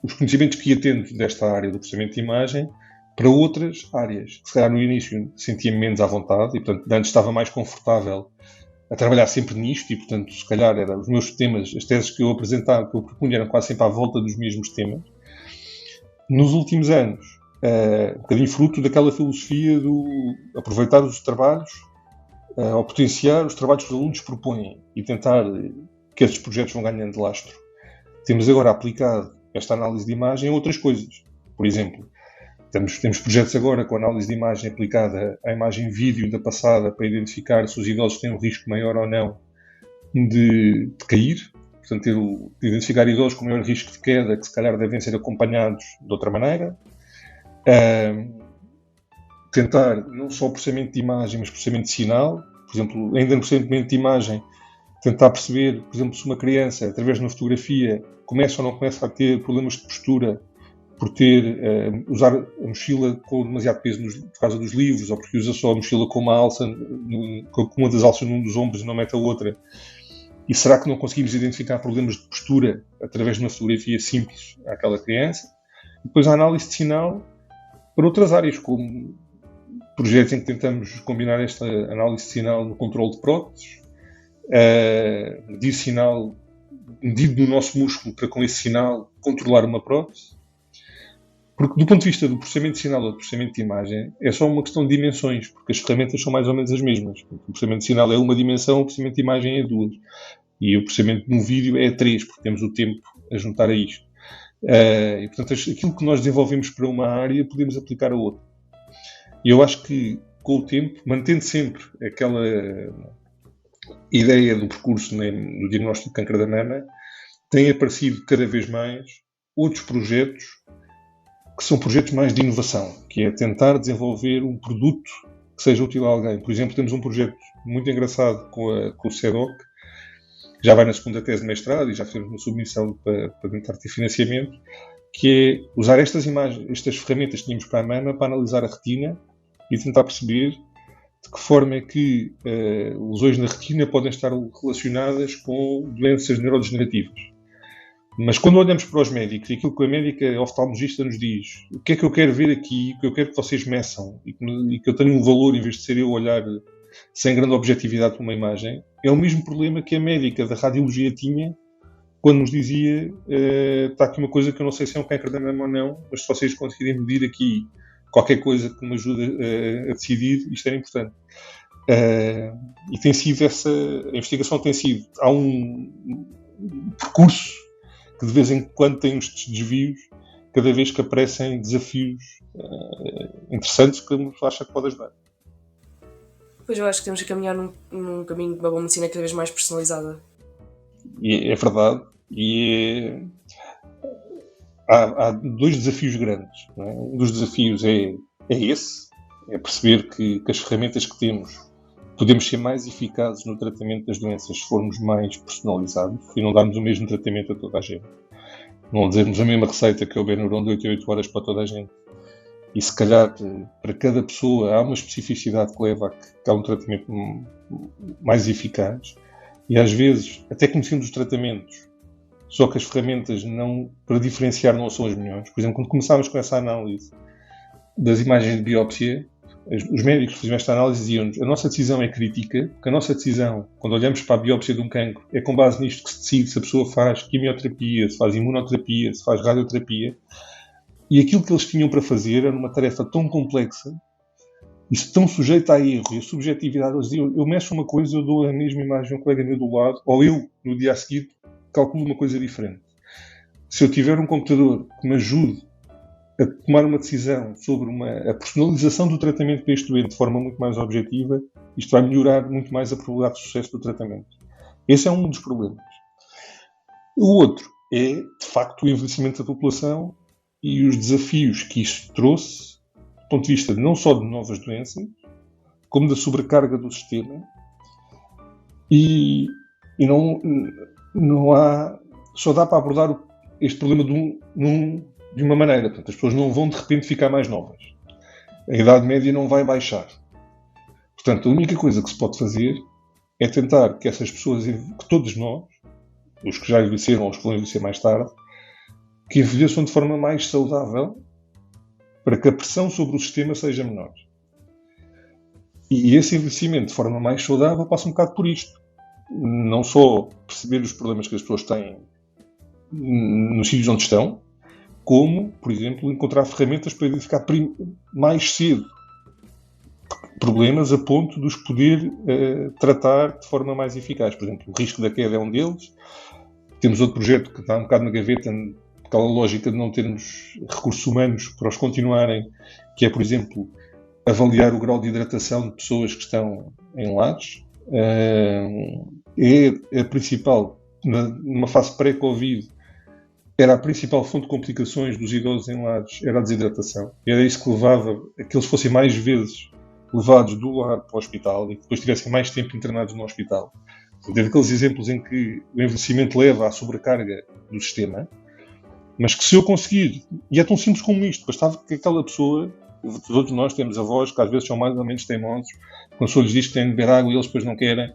os conhecimentos que ia tendo desta área do processamento de imagem, para outras áreas. Se calhar no início sentia-me menos à vontade e, portanto, antes estava mais confortável a trabalhar sempre nisto e, portanto, se calhar eram os meus temas, as teses que eu apresentava, que eu propunha, eram quase sempre à volta dos mesmos temas. Nos últimos anos, um bocadinho fruto daquela filosofia do aproveitar os trabalhos, ou potenciar os trabalhos que os alunos propõem e tentar que esses projetos vão ganhando lastro. Temos agora aplicado esta análise de imagem a outras coisas. Por exemplo, temos projetos agora com análise de imagem aplicada à imagem vídeo da passada para identificar se os idosos têm um risco maior ou não de cair. Portanto, identificar idosos com maior risco de queda, que se calhar devem ser acompanhados de outra maneira. Tentar não só processamento de imagem, mas processamento de sinal. Por exemplo, ainda no processamento de imagem, tentar perceber, por exemplo, se uma criança, através de uma fotografia, começa ou não começa a ter problemas de postura por usar a mochila com demasiado peso por causa dos livros, ou porque usa só a mochila com uma alça, com uma das alças num dos ombros e não mete a outra. E será que não conseguimos identificar problemas de postura através de uma fotografia simples àquela criança? Depois a análise de sinal para outras áreas, como projetos em que tentamos combinar esta análise de sinal no controle de próteses, medir sinal medido no nosso músculo para com esse sinal controlar uma prótese. Porque do ponto de vista do processamento de sinal ou do processamento de imagem, é só uma questão de dimensões, porque as ferramentas são mais ou menos as mesmas. O processamento de sinal é uma dimensão, o processamento de imagem é duas. E o processamento de um vídeo é 3, porque temos o tempo a juntar a isto. E, portanto, aquilo que nós desenvolvemos para uma área, podemos aplicar a outra. E eu acho que, com o tempo, mantendo sempre aquela ideia do percurso no diagnóstico de câncer da mama, têm aparecido cada vez mais outros projetos que são projetos mais de inovação, que é tentar desenvolver um produto que seja útil a alguém. Por exemplo, temos um projeto muito engraçado com o CEDOC, que já vai na segunda tese de mestrado e já fizemos uma submissão para tentar ter financiamento, que é usar estas ferramentas que tínhamos para a mama para analisar a retina e tentar perceber de que forma é que lesões na retina podem estar relacionadas com doenças neurodegenerativas. Mas quando olhamos para os médicos, e aquilo que a médica oftalmologista nos diz, o que é que eu quero ver aqui, o que eu quero que vocês meçam, e que eu tenha um valor em vez de ser eu olhar sem grande objetividade para uma imagem, é o mesmo problema que a médica da radiologia tinha quando nos dizia está aqui uma coisa que eu não sei se é um câncer da mama ou não, mas se vocês conseguirem medir aqui qualquer coisa que me ajude a decidir, isto era importante. E tem sido a investigação tem sido, há um percurso que de vez em quando tem uns desvios, cada vez que aparecem desafios interessantes que nos acha que pode ajudar. Pois eu acho que temos que caminhar num caminho de uma boa medicina cada vez mais personalizada. E é verdade. E há dois desafios grandes. Não é? Um dos desafios é esse, é perceber que as ferramentas que temos podemos ser mais eficazes no tratamento das doenças se formos mais personalizados e não darmos o mesmo tratamento a toda a gente. Não dizermos a mesma receita que é o Benuron de 8 a 8 horas para toda a gente. E se calhar para cada pessoa há uma especificidade que leva a que há um tratamento mais eficaz. E às vezes até conhecemos os tratamentos, só que as ferramentas para diferenciar não são as melhores. Por exemplo, quando começámos com essa análise das imagens de biópsia, os médicos que faziam esta análise diziam-nos a nossa decisão é crítica, porque a nossa decisão, quando olhamos para a biópsia de um cancro, é com base nisto que se decide se a pessoa faz quimioterapia, se faz imunoterapia, se faz radioterapia. E aquilo que eles tinham para fazer era uma tarefa tão complexa e tão sujeita a erro e a subjetividade. Eles diziam, eu mexo uma coisa, eu dou a mesma imagem a um colega meu do lado, ou eu, no dia a seguir, calculo uma coisa diferente. Se eu tiver um computador que me ajude a tomar uma decisão sobre a personalização do tratamento para este doente de forma muito mais objetiva, isto vai melhorar muito mais a probabilidade de sucesso do tratamento. Esse é um dos problemas. O outro é, de facto, o envelhecimento da população e os desafios que isto trouxe, do ponto de vista não só de novas doenças, como da sobrecarga do sistema. E não há... Só dá para abordar este problema de uma maneira. Portanto, as pessoas não vão de repente ficar mais novas. A idade média não vai baixar. Portanto, a única coisa que se pode fazer é tentar que essas pessoas, que todos nós, os que já envelheceram ou os que vão envelhecer mais tarde, que envelheçam de forma mais saudável para que a pressão sobre o sistema seja menor. E esse envelhecimento de forma mais saudável passa um bocado por isto. Não só perceber os problemas que as pessoas têm nos sítios onde estão, como, por exemplo, encontrar ferramentas para identificar mais cedo problemas a ponto de os poder tratar de forma mais eficaz. Por exemplo, o risco da queda é um deles. Temos outro projeto que está um bocado na gaveta, aquela lógica de não termos recursos humanos para os continuarem, que é, por exemplo, avaliar o grau de hidratação de pessoas que estão em lares. É a principal, numa fase pré-Covid, era a principal fonte de complicações dos idosos em lares, era a desidratação. Era isso que levava a que eles fossem mais vezes levados do lar para o hospital e que depois tivessem mais tempo internados no hospital. Teve aqueles exemplos em que o envelhecimento leva à sobrecarga do sistema, mas que se eu conseguir, e é tão simples como isto, bastava que aquela pessoa, todos nós temos avós que às vezes são mais ou menos teimosos, quando a pessoa lhes diz que têm de beber água e eles depois não querem,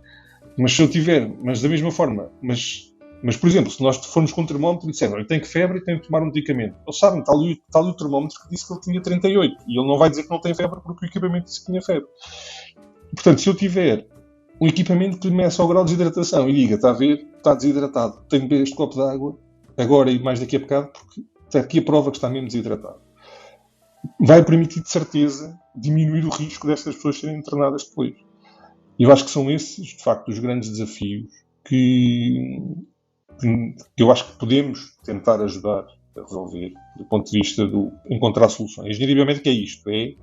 mas se eu tiver, mas da mesma forma, mas Mas, por exemplo, se nós formos com um termómetro e dissermos, ele tem que febre e tem que tomar um medicamento. Eles sabem, está ali o termómetro que disse que ele tinha 38. E ele não vai dizer que não tem febre porque o equipamento disse que tinha febre. Portanto, se eu tiver um equipamento que lhe meça o grau de desidratação e diga, está a ver, está desidratado, tem de beber este copo de água, agora e mais daqui a bocado, porque está aqui a prova que está mesmo desidratado. Vai permitir, de certeza, diminuir o risco destas pessoas serem internadas depois. E eu acho que são esses, de facto, os grandes desafios que eu acho que podemos tentar ajudar a resolver, do ponto de vista de encontrar soluções. A engenharia biomédica é isto, é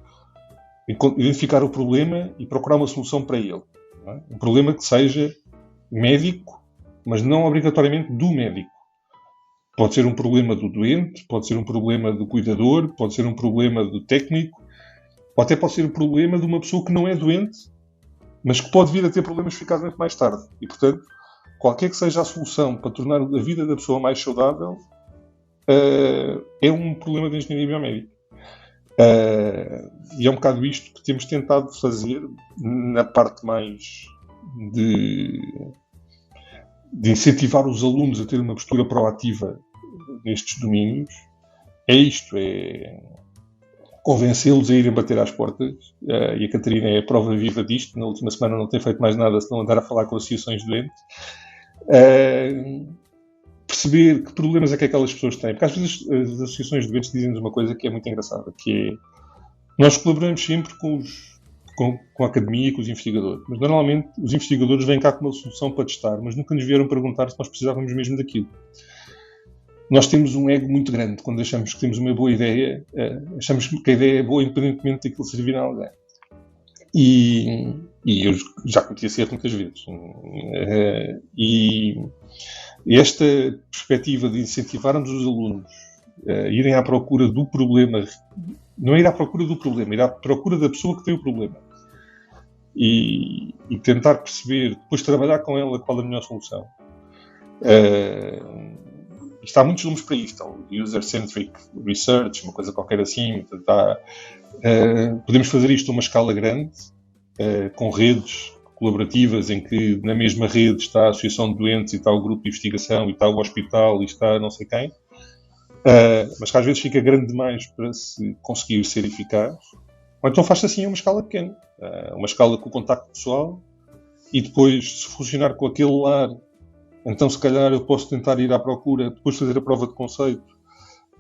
identificar o problema e procurar uma solução para ele. Não é? Um problema que seja médico, mas não obrigatoriamente do médico. Pode ser um problema do doente, pode ser um problema do cuidador, pode ser um problema do técnico, ou até pode ser um problema de uma pessoa que não é doente, mas que pode vir a ter problemas eficazmente mais tarde. E, portanto, qualquer que seja a solução para tornar a vida da pessoa mais saudável, é um problema da engenharia biomédica. E é um bocado isto que temos tentado fazer na parte mais de incentivar os alunos a ter uma postura proativa nestes domínios. É isto, é convencê-los a irem bater às portas. E a Catarina é a prova viva disto. Na última semana não tem feito mais nada senão andar a falar com associações de doentes. Perceber que problemas é que aquelas pessoas têm. Porque às vezes as associações de doentes dizem-nos uma coisa que é muito engraçada, que é, nós colaboramos sempre com a academia e com os investigadores, mas normalmente os investigadores vêm cá com uma solução para testar, mas nunca nos vieram perguntar se nós precisávamos mesmo daquilo. Nós temos um ego muito grande quando achamos que temos uma boa ideia, achamos que a ideia é boa independentemente daquilo servir a alguém. E eu já cometi esse erro muitas vezes. E esta perspectiva de incentivarmos os alunos a irem à procura do problema, não é ir à procura do problema, ir à procura da pessoa que tem o problema. E tentar perceber, depois trabalhar com ela qual é a melhor solução. Há muitos nomes para isto. O User-Centric Research, uma coisa qualquer assim. Podemos fazer isto a uma escala grande, com redes colaborativas em que na mesma rede está a associação de doentes e está o grupo de investigação e está o hospital e está não sei quem, mas que às vezes fica grande demais para se conseguir ser eficaz. Ou então faz-se assim a uma escala pequena, uma escala com o contacto pessoal, e depois, se funcionar com aquele lar, então se calhar eu posso tentar ir à procura, depois fazer a prova de conceito,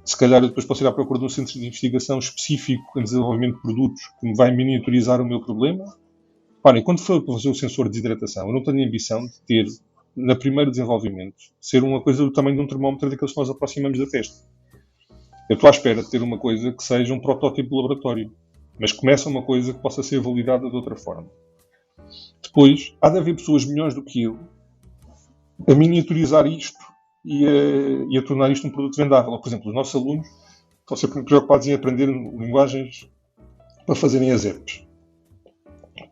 se calhar eu depois posso ir à procura de um centro de investigação específico em desenvolvimento de produtos que me vai miniaturizar o meu problema. Olha, quando for para fazer o sensor de desidratação, eu não tenho a ambição de ter, no primeiro desenvolvimento, ser uma coisa do tamanho de um termómetro daqueles que nós aproximamos da testa. Eu estou à espera de ter uma coisa que seja um protótipo de laboratório, mas começa uma coisa que possa ser validada de outra forma. Depois, há de haver pessoas melhores do que eu a miniaturizar isto e a tornar isto um produto vendável. Por exemplo, os nossos alunos estão sempre preocupados em aprender linguagens para fazerem as apps.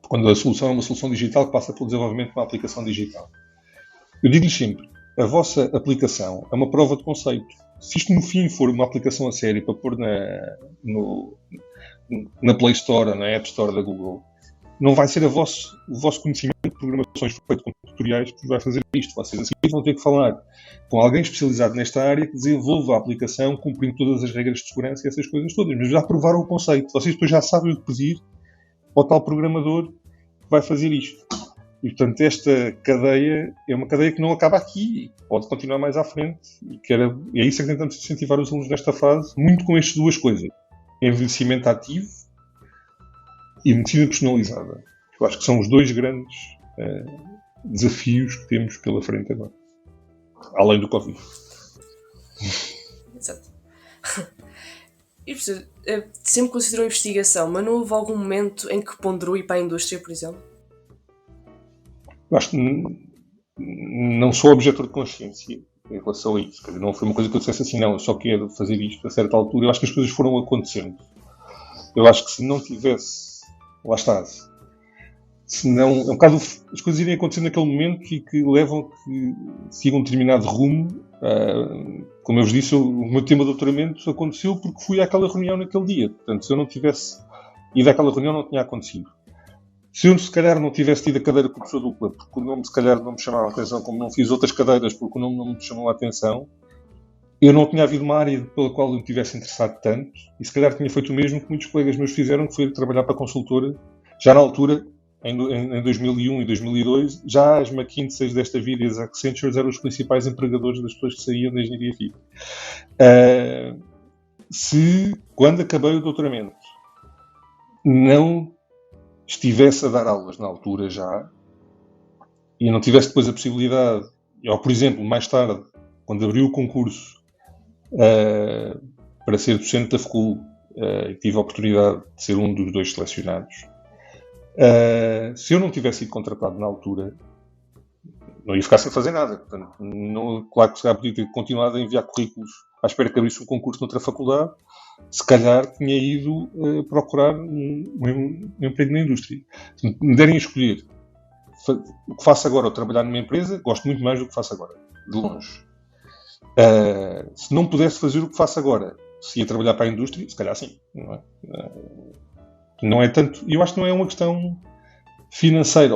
Quando a solução é uma solução digital que passa pelo desenvolvimento de uma aplicação digital. Eu digo-lhes sempre, a vossa aplicação é uma prova de conceito. Se isto no fim for uma aplicação a sério para pôr na Play Store ou na App Store da Google, não vai ser o vosso conhecimento de programações feito com tutoriais que vai fazer isto. Vocês assim vão ter que falar com alguém especializado nesta área que desenvolva a aplicação cumprindo todas as regras de segurança e essas coisas todas. Mas já provaram o conceito. Vocês depois já sabem o que pedir ao tal programador que vai fazer isto. E, portanto, esta cadeia é uma cadeia que não acaba aqui. Pode continuar mais à frente. E é isso que tentamos incentivar os alunos nesta fase, muito com estas duas coisas. Envelhecimento ativo e medicina personalizada. Eu acho que são os dois grandes desafios que temos pela frente agora. Além do Covid. Exato. E, professor, sempre considerou investigação, mas não houve algum momento em que ponderou ir para a indústria, por exemplo? Eu acho que não sou objetor de consciência em relação a isso. Quer dizer, não foi uma coisa que eu dissesse assim, não, eu só quero fazer isto a certa altura. Eu acho que as coisas foram acontecendo. Eu acho que se não tivesse... Lá está. Se não, é um bocado as coisas irem acontecendo naquele momento e que levam a que sigam um determinado rumo. Como eu vos disse, o meu tema de doutoramento aconteceu porque fui àquela reunião naquele dia. Portanto, se eu não tivesse ido àquela reunião, não tinha acontecido. Se eu, se calhar, não tivesse tido a cadeira com o professor Dupla, porque o nome, se calhar, não me chamava a atenção, como não fiz outras cadeiras, porque o nome não me chamou a atenção, eu não tinha havido uma área pela qual eu me tivesse interessado tanto, e se calhar tinha feito o mesmo que muitos colegas meus fizeram, que foi trabalhar para a consultora, já na altura, em 2001 e 2002, já as McKinsey desta vida e as Accenture eram os principais empregadores das pessoas que saíam da engenharia física. Quando acabei o doutoramento, não estivesse a dar aulas na altura já, e não tivesse depois a possibilidade, ou por exemplo, mais tarde, quando abriu o concurso para ser docente da FCU, e tive a oportunidade de ser um dos 2 selecionados, se eu não tivesse sido contratado na altura, não ia ficar sem fazer nada. Portanto, claro que se calhar podia ter continuado a enviar currículos à espera que abrisse um concurso noutra faculdade, se calhar tinha ido procurar um emprego na indústria. Se me derem a escolher o que faço agora ou trabalhar numa empresa, gosto muito mais do que faço agora, de longe. Se não pudesse fazer o que faço agora, se ia trabalhar para a indústria, se calhar sim. Não é? Não é tanto. Eu acho que não é uma questão financeira,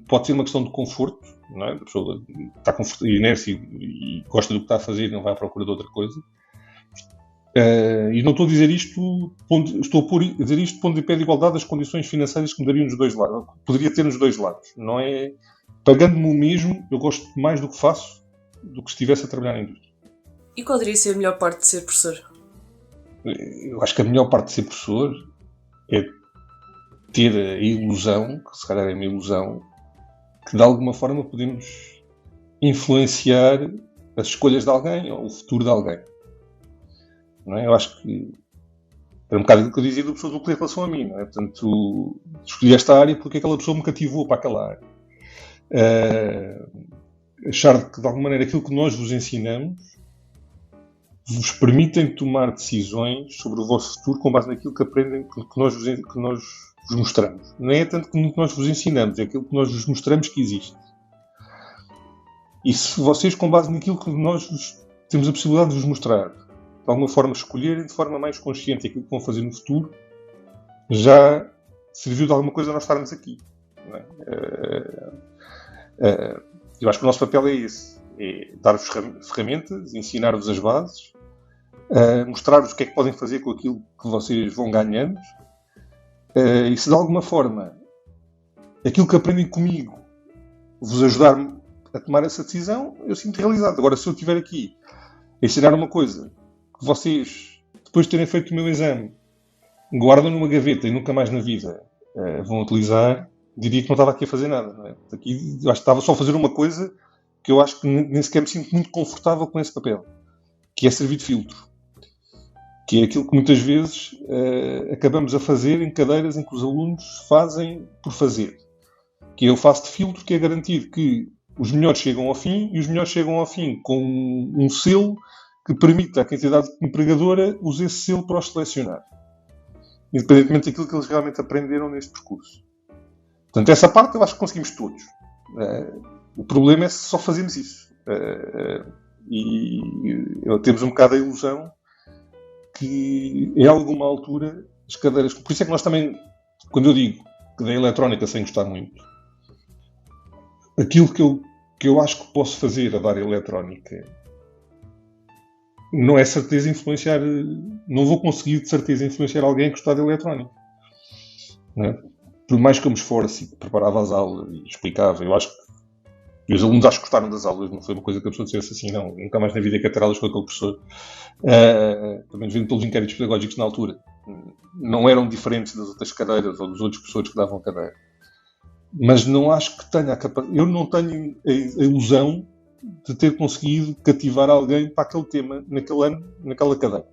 pode ser uma questão de conforto, não é? A pessoa está com inércia e gosta do que está a fazer e não vai à procura de outra coisa. E não estou a dizer isto, estou a dizer isto pondo em pé de igualdade as condições financeiras que me dariam nos dois lados. Poderia ter nos dois lados. Não é, pagando-me o mesmo, eu gosto mais do que faço do que se estivesse a trabalhar na indústria. E qual diria ser a melhor parte de ser professor? Eu acho que a melhor parte de ser professor é ter a ilusão, que se calhar é uma ilusão, que de alguma forma podemos influenciar as escolhas de alguém ou o futuro de alguém. Não é? Eu acho que era um bocado aquilo que eu dizia do professor do que em relação a mim. Não é? Portanto, escolhi esta área porque aquela pessoa me cativou para aquela área. Achar que, de alguma maneira, aquilo que nós vos ensinamos vos permitem tomar decisões sobre o vosso futuro com base naquilo que aprendem, que nós vos mostramos. Não é tanto que nós vos ensinamos, é aquilo que nós vos mostramos que existe. E se vocês, com base naquilo que nós temos a possibilidade de vos mostrar, de alguma forma escolherem de forma mais consciente aquilo que vão fazer no futuro, já serviu de alguma coisa nós estarmos aqui. Não é? Eu acho que o nosso papel é esse. É dar-vos ferramentas, ensinar-vos as bases, mostrar-vos o que é que podem fazer com aquilo que vocês vão ganhando, e se de alguma forma aquilo que aprendem comigo vos ajudar a tomar essa decisão, eu sinto realizado. Agora, se eu estiver aqui a ensinar uma coisa que vocês, depois de terem feito o meu exame, guardam numa gaveta e nunca mais na vida vão utilizar, diria que não estava aqui a fazer nada. Não é? Aqui, eu acho que estava só a fazer uma coisa que eu acho que nem sequer me sinto muito confortável com esse papel, que é servir de filtro. Que é aquilo que muitas vezes acabamos a fazer em cadeiras em que os alunos fazem por fazer. Que eu faço de filtro, que é garantir que os melhores chegam ao fim, e os melhores chegam ao fim com um selo que permita à entidade empregadora usar esse selo para os selecionar. Independentemente daquilo que eles realmente aprenderam neste percurso. Portanto, essa parte eu acho que conseguimos todos. O problema é se só fazemos isso. E temos um bocado a ilusão que, em alguma altura, as cadeiras... Por isso é que nós também, quando eu digo que da eletrónica sem gostar muito, aquilo que eu acho que posso fazer a dar eletrónica não é certeza influenciar... Não vou conseguir, de certeza, influenciar alguém a gostar de eletrónica. Não é? Por mais que eu me esforce e preparava as aulas e explicava, eu acho que... E os alunos acho que gostaram das aulas, não foi uma coisa que a pessoa dissesse assim, não, nunca mais na vida quer ter aulas com aquele professor. Também vendo pelos inquéritos pedagógicos na altura, não eram diferentes das outras cadeiras ou dos outros professores que davam a cadeira. Mas não acho que tenha a capacidade... Eu não tenho a ilusão de ter conseguido cativar alguém para aquele tema, naquele ano, naquela cadeira.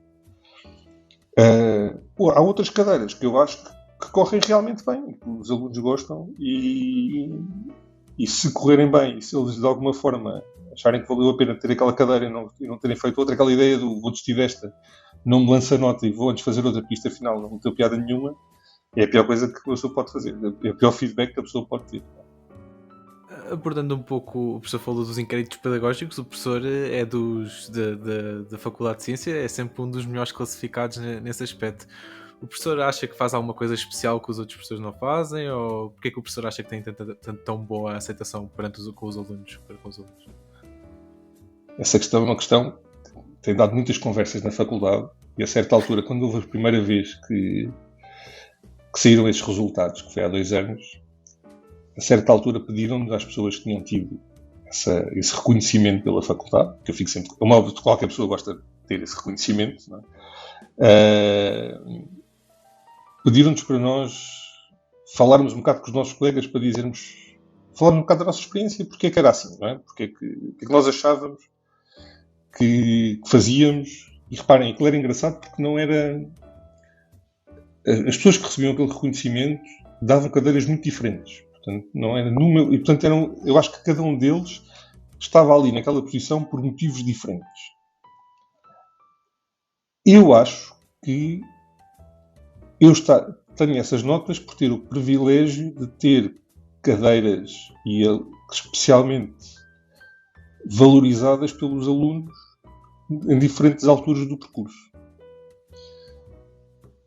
Há outras cadeiras que eu acho que correm realmente bem, que os alunos gostam e se correrem bem, e se eles de alguma forma acharem que valeu a pena ter aquela cadeira e não terem feito outra, aquela ideia do vou desistir desta, não me lança nota e vou antes fazer outra, porque isto afinal não tem piada nenhuma, é a pior coisa que a pessoa pode fazer, é o pior feedback que a pessoa pode ter. Abordando um pouco, o professor falou dos inquéritos pedagógicos, o professor é da Faculdade de Ciência, é sempre um dos melhores classificados nesse aspecto. O professor acha que faz alguma coisa especial que os outros professores não fazem? Ou porque é que o professor acha que tem tão boa aceitação com os alunos? Para com os alunos? Essa questão é uma questão que tem dado muitas conversas na faculdade e a certa altura, quando houve a primeira vez que saíram esses resultados, que foi há 2 anos, a certa altura pediram-nos às pessoas que tinham tido esse reconhecimento pela faculdade, que eu fico sempre... É óbvio que qualquer pessoa gosta de ter esse reconhecimento, não é? Pediram-nos para nós falarmos um bocado com os nossos colegas para falarmos um bocado da nossa experiência, porque é que era assim, não é? Porque é que nós achávamos que fazíamos, e reparem, aquilo era engraçado porque não era... As pessoas que recebiam aquele reconhecimento davam cadeiras muito diferentes, portanto, não era e portanto eu acho que cada um deles estava ali naquela posição por motivos diferentes. Eu acho que tenho essas notas por ter o privilégio de ter cadeiras e especialmente valorizadas pelos alunos em diferentes alturas do percurso.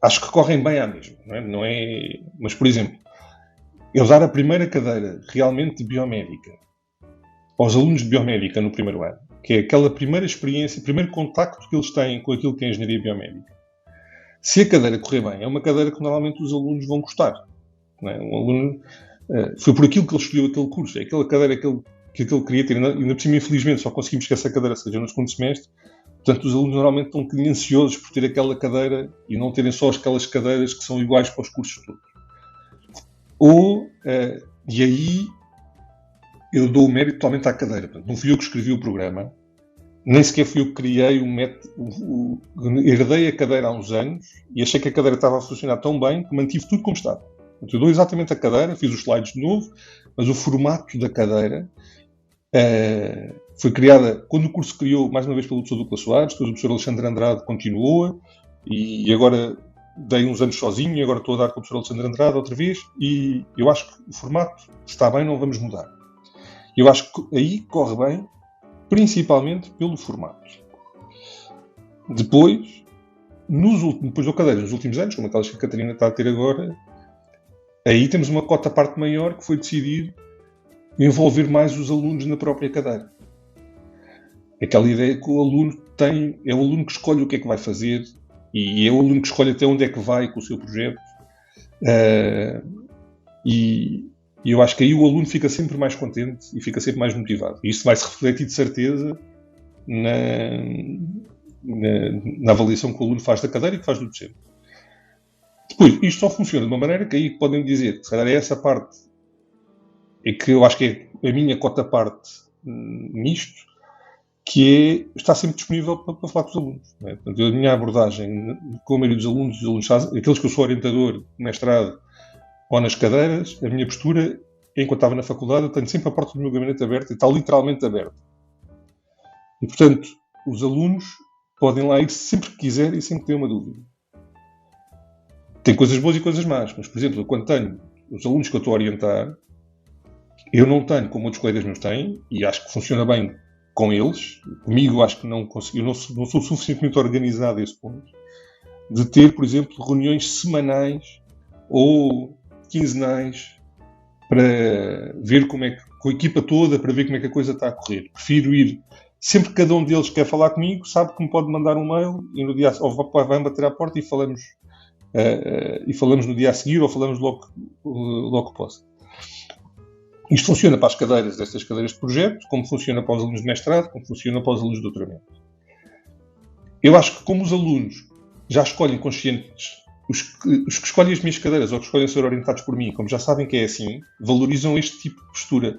Acho que correm bem à mesma, não é? Mas, por exemplo, eu dar a primeira cadeira realmente de biomédica aos alunos de biomédica no primeiro ano, que é aquela primeira experiência, o primeiro contacto que eles têm com aquilo que é a engenharia biomédica. Se a cadeira correr bem, é uma cadeira que normalmente os alunos vão gostar. Não é? Um aluno foi por aquilo que ele escolheu aquele curso, é aquela cadeira que ele queria ter. Ainda por cima, infelizmente, só conseguimos que essa cadeira seja no segundo semestre. Portanto, os alunos normalmente estão um bocadinho ansiosos por ter aquela cadeira e não terem só aquelas cadeiras que são iguais para os cursos todos. E aí eu dou o mérito totalmente à cadeira. Portanto, não fui eu que escrevi o programa, nem sequer fui eu que criei o método. Herdei a cadeira há uns anos e achei que a cadeira estava a funcionar tão bem que mantive tudo como estava. Portanto, eu dou exatamente a cadeira, fiz os slides de novo, mas o formato da cadeira foi criada quando o curso criou, mais uma vez, pelo professor Douglas Soares, depois o professor Alexandre Andrade continua, e agora dei uns anos sozinho, e agora estou a dar com o professor Alexandre Andrade outra vez, e eu acho que o formato está bem, não vamos mudar. Eu acho que aí corre bem, principalmente pelo formato. Depois dou cadeiras nos últimos anos, como aquelas que a Catarina está a ter agora, aí temos uma cota à parte maior que foi decidir envolver mais os alunos na própria cadeira. Aquela ideia que o aluno tem, é o aluno que escolhe o que é que vai fazer e é o aluno que escolhe até onde é que vai com o seu projeto. E eu acho que aí o aluno fica sempre mais contente e fica sempre mais motivado. E isso vai-se refletir de certeza na avaliação que o aluno faz da cadeira e que faz do docente. Depois, isto só funciona de uma maneira que aí podem dizer, se calhar é essa parte, é que eu acho que é a minha cota parte nisto, que é estar sempre disponível para falar com os alunos. Não é? Portanto, a minha abordagem com a maioria dos alunos aqueles que eu sou orientador, mestrado ou nas cadeiras, a minha postura, enquanto estava na faculdade, eu tenho sempre a porta do meu gabinete aberta e está literalmente aberta. E, portanto, os alunos podem lá ir sempre que quiserem e sempre que tenham uma dúvida. Tem coisas boas e coisas más, mas, por exemplo, quando tenho os alunos que eu estou a orientar, eu não tenho como outros colegas meus têm, e acho que funciona bem com eles. Comigo acho que não consegui, eu não sou suficientemente organizado a esse ponto, de ter, por exemplo, reuniões semanais ou quinzenais para ver como é que, com a equipa toda, para ver como é que a coisa está a correr. Prefiro ir, sempre que cada um deles quer falar comigo, sabe que me pode mandar um mail e no dia, ou vai bater à porta e falamos no dia a seguir ou falamos logo que possa. Isto funciona para as cadeiras destas cadeiras de projeto, como funciona para os alunos de mestrado, como funciona para os alunos de doutoramento. Eu acho que como os alunos já escolhem conscientes, os que escolhem as minhas cadeiras ou que escolhem ser orientados por mim, como já sabem que é assim, valorizam este tipo de postura.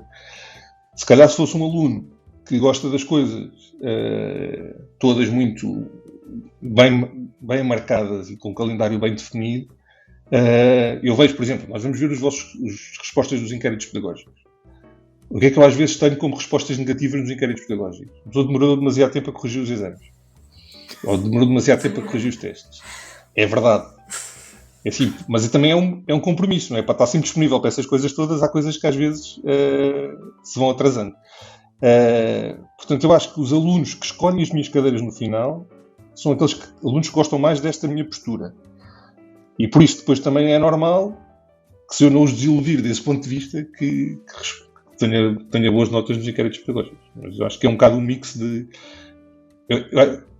Se calhar se fosse um aluno que gosta das coisas todas muito bem marcadas e com um calendário bem definido, eu vejo, por exemplo, nós vamos ver as respostas dos inquéritos pedagógicos. O que é que eu às vezes tenho como respostas negativas nos inquéritos pedagógicos? A pessoa demorou demasiado tempo a corrigir os exames. Ou demorou demasiado tempo a corrigir os testes. É verdade. É assim, mas também é um compromisso, não é? Para estar sempre disponível para essas coisas todas, há coisas que às vezes se vão atrasando. Portanto, eu acho que os alunos que escolhem as minhas cadeiras no final são aqueles alunos que gostam mais desta minha postura. E por isso depois também é normal que, se eu não os desiludir desse ponto de vista, que tenha boas notas nos inquéritos pedagógicos. Mas eu acho que é um bocado um mix de...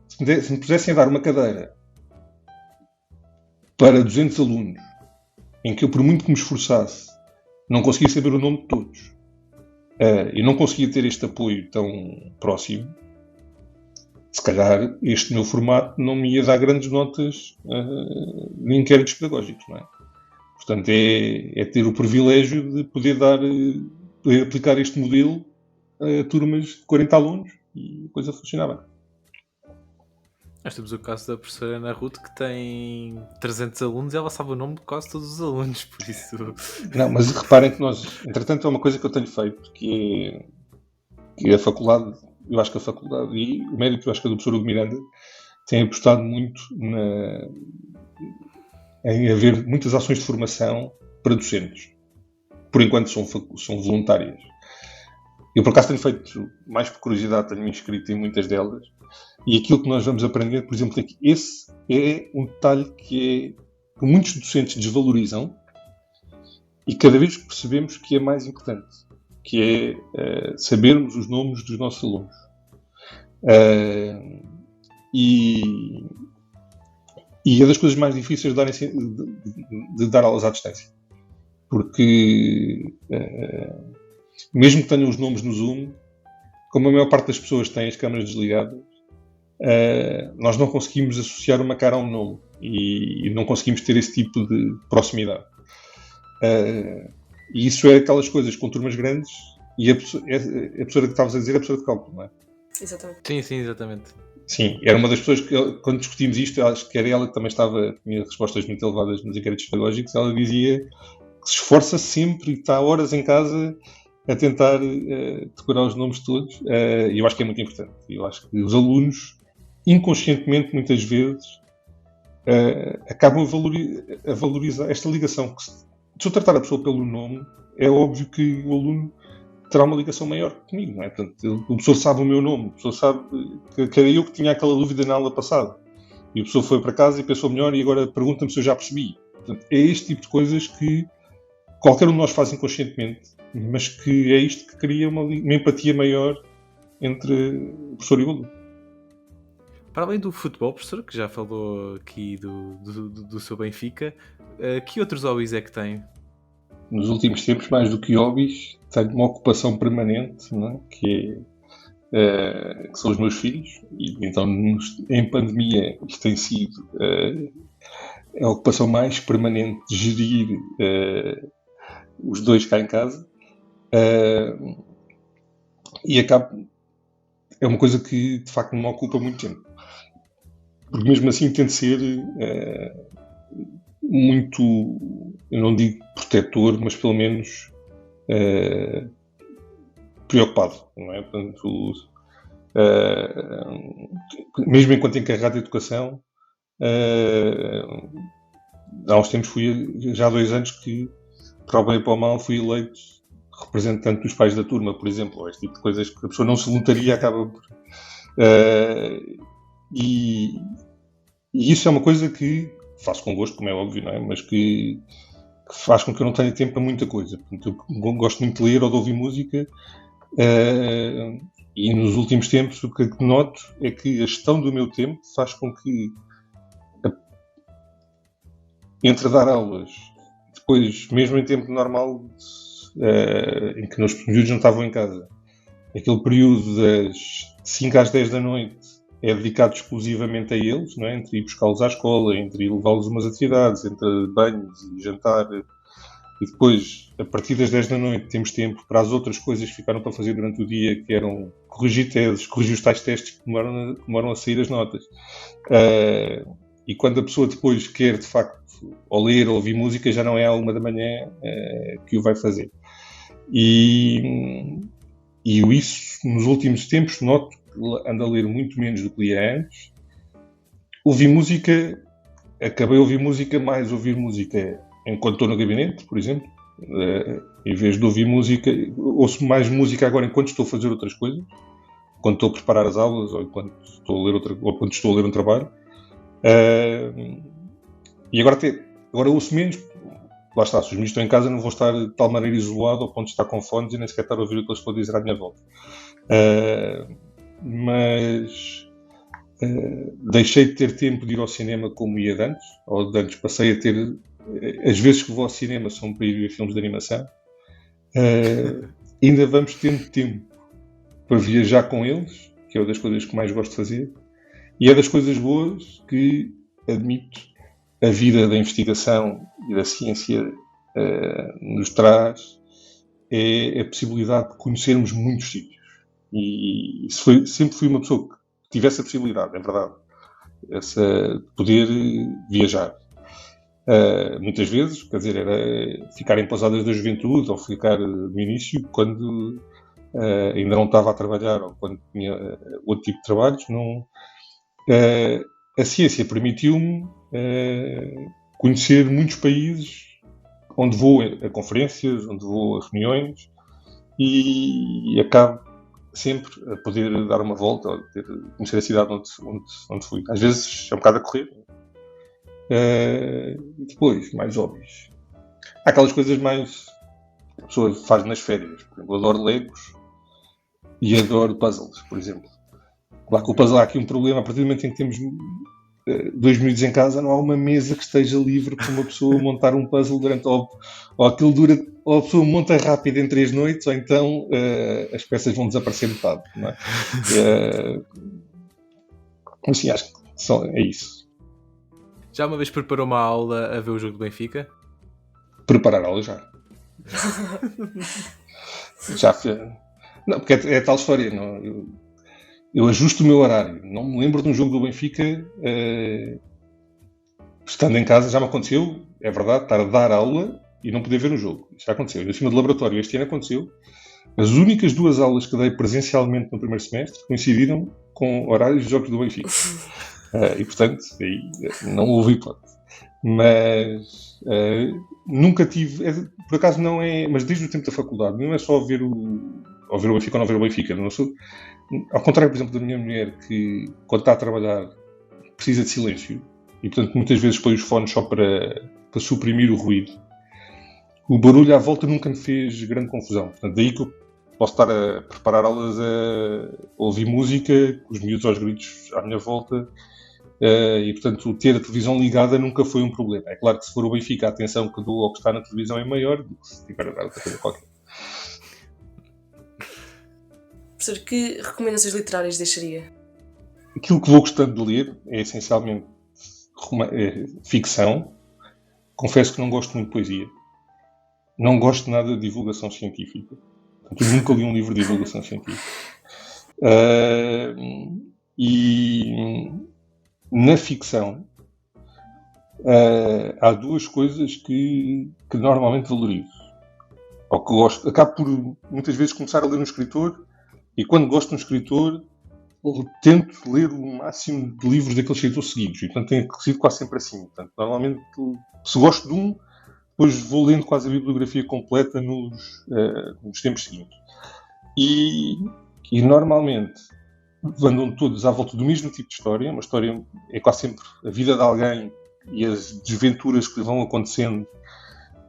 Se me pusessem a dar uma cadeira para 200 alunos, em que eu, por muito que me esforçasse, não conseguia saber o nome de todos, e não conseguia ter este apoio tão próximo, se calhar este meu formato não me ia dar grandes notas de inquéritos pedagógicos, não é? Portanto, é ter o privilégio de poder aplicar este modelo a turmas de 40 alunos e a coisa funcionava. Nós temos o caso da professora Ana Ruth, que tem 300 alunos e ela sabe o nome de quase todos os alunos, por isso... Não, mas reparem que nós, entretanto, é uma coisa que eu tenho feito, que a faculdade, eu acho que a faculdade e o mérito, eu acho que é do professor Hugo Miranda, tem apostado muito em haver muitas ações de formação para docentes. Por enquanto são voluntárias. Eu, por acaso, tenho feito, mais por curiosidade, tenho-me inscrito em muitas delas. E aquilo que nós vamos aprender, por exemplo, aqui, esse é um detalhe que muitos docentes desvalorizam e cada vez percebemos que é mais importante, que é sabermos os nomes dos nossos alunos. E é das coisas mais difíceis de dar aulas à distância. Porque, mesmo que tenham os nomes no Zoom, como a maior parte das pessoas tem as câmaras desligadas, nós não conseguimos associar uma cara a um nome e não conseguimos ter esse tipo de proximidade. E isso é aquelas coisas com turmas grandes, e a professora que estavas a dizer é a professora de cálculo, não é? Exatamente. Sim, exatamente. Sim, era uma das pessoas que, quando discutimos isto, acho que era ela que também tinha respostas muito elevadas nos inquéritos pedagógicos. Ela dizia que se esforça sempre e está horas em casa a tentar decorar os nomes todos, e eu acho que é muito importante. Eu acho que os alunos, inconscientemente, muitas vezes, acabam a valorizar esta ligação. Se eu tratar a pessoa pelo nome, é óbvio que o aluno terá uma ligação maior comigo, não é? Portanto, o professor sabe o meu nome, o professor sabe que era eu que tinha aquela dúvida na aula passada. E o professor foi para casa e pensou melhor e agora pergunta-me se eu já percebi. Portanto, é este tipo de coisas que qualquer um de nós faz inconscientemente, mas que é isto que cria uma empatia maior entre o professor e o aluno. Para além do futebol, professor, que já falou aqui do seu Benfica, que outros hobbies é que tem? Nos últimos tempos, mais do que hobbies, tenho uma ocupação permanente, não é? Que são os meus filhos, e então em pandemia isto tem sido a ocupação mais permanente de gerir os dois cá em casa, e é uma coisa que de facto me ocupa muito tempo, porque mesmo assim tento ser muito, eu não digo protetor, mas pelo menos preocupado, não é? Portanto, mesmo enquanto encarregado de educação, há uns tempos já há 2 anos que, para o bem e para o mal, fui eleito representante dos pais da turma, por exemplo. Este tipo de coisas que a pessoa não se voluntaria acaba por... E isso é uma coisa que faço com gosto, como é óbvio, não é? Mas que faz com que eu não tenha tempo para muita coisa. Portanto, eu gosto muito de ler ou de ouvir música, e nos últimos tempos o que noto é que a gestão do meu tempo faz com que, entre dar aulas, depois, mesmo em tempo normal, em que os miúdos não estavam em casa, aquele período das 5 às 10 da noite é dedicado exclusivamente a eles, não é? Entre ir buscá-los à escola, entre ir levá-los a umas atividades, entre banhos e jantar, e depois, a partir das 10 da noite, temos tempo para as outras coisas que ficaram para fazer durante o dia, que eram corrigir teses, corrigir os tais testes que demoram a sair as notas. E quando a pessoa depois quer, de facto, ou ler ou ouvir música, já não é à 1 da manhã que o vai fazer. E isso, nos últimos tempos, noto que ando a ler muito menos do que lia antes. Acabei a ouvir música, mais ouvir música enquanto estou no gabinete, por exemplo. Em vez de ouvir música, ouço mais música agora enquanto estou a fazer outras coisas, quando estou a preparar as aulas, ou enquanto estou a ler ou quando estou a ler um trabalho. E agora Agora ouço menos, lá está, se os meus estão em casa não vou estar de tal maneira isolado ao ponto de estar com fones e nem sequer estar a ouvir o que eles podem dizer à minha volta. Mas deixei de ter tempo de ir ao cinema como ia de antes, ou de antes passei a ter, as vezes que vou ao cinema são para ir ver filmes de animação. Ainda vamos tendo tempo para viajar com eles, que é uma das coisas que mais gosto de fazer, e é das coisas boas que, admito, a vida da investigação e da ciência nos traz, é a possibilidade de conhecermos muitos sítios. E sempre fui uma pessoa que tivesse a possibilidade, é verdade, de poder viajar. Muitas vezes, quer dizer, era ficar em pousadas da juventude ou ficar no início, quando ainda não estava a trabalhar ou quando tinha outro tipo de trabalhos. A ciência permitiu-me conhecer muitos países onde vou a conferências, onde vou a reuniões e acabo sempre a poder dar uma volta ou conhecer a cidade onde fui. Às vezes é um bocado a correr. E depois, mais óbvios. Há aquelas coisas mais que a pessoa faz nas férias. Por exemplo, eu adoro Legos e adoro puzzles, por exemplo. Claro que o puzzle há aqui um problema. A partir do momento em que temos 2 minutos em casa, não há uma mesa que esteja livre para uma pessoa montar um puzzle durante... Ou aquilo dura... Ou a pessoa monta rápido em 3 noites, ou então as peças vão desaparecer metade. Não é? Assim, acho que é isso. Já uma vez preparou uma aula a ver o jogo do Benfica? Preparar a aula já. Já fez. Não, porque é tal história. Não? Eu ajusto o meu horário. Não me lembro de um jogo do Benfica. Estando em casa, já me aconteceu, é verdade, estar a dar aula e não poder ver o jogo. Isso já aconteceu. Em cima do laboratório, este ano aconteceu. As únicas 2 aulas que dei presencialmente no primeiro semestre coincidiram com horários de jogos do Benfica. E, portanto, aí não houve hipótese. Mas nunca tive... por acaso não é... Mas desde o tempo da faculdade, não é só ver o Benfica ou não ver o Benfica. Não sou, ao contrário, por exemplo, da minha mulher, que quando está a trabalhar precisa de silêncio e, portanto, muitas vezes põe os fones só para suprimir o ruído. O barulho à volta nunca me fez grande confusão. Portanto, daí que eu posso estar a preparar aulas, a ouvir música, com os miúdos aos gritos à minha volta, e, portanto, ter a televisão ligada nunca foi um problema. É claro que se for o Benfica, a atenção que dou ao que está na televisão é maior do que se tiver a dar outra coisa qualquer. Professor, que recomendações literárias deixaria? Aquilo que vou gostando de ler é essencialmente ficção. Confesso que não gosto muito de poesia. Não gosto nada de divulgação científica. Portanto, eu nunca li um livro de divulgação científica. E na ficção há 2 coisas que normalmente valorizo. Ou que gosto. Acabo por muitas vezes começar a ler um escritor e quando gosto de um escritor tento ler o máximo de livros daquele escritor seguidos. E portanto tem sido quase sempre assim. Portanto, normalmente, se gosto de um, depois vou lendo quase a bibliografia completa nos tempos seguintes. E normalmente andam todos à volta do mesmo tipo de história. Uma história é quase sempre a vida de alguém e as desventuras que lhe vão acontecendo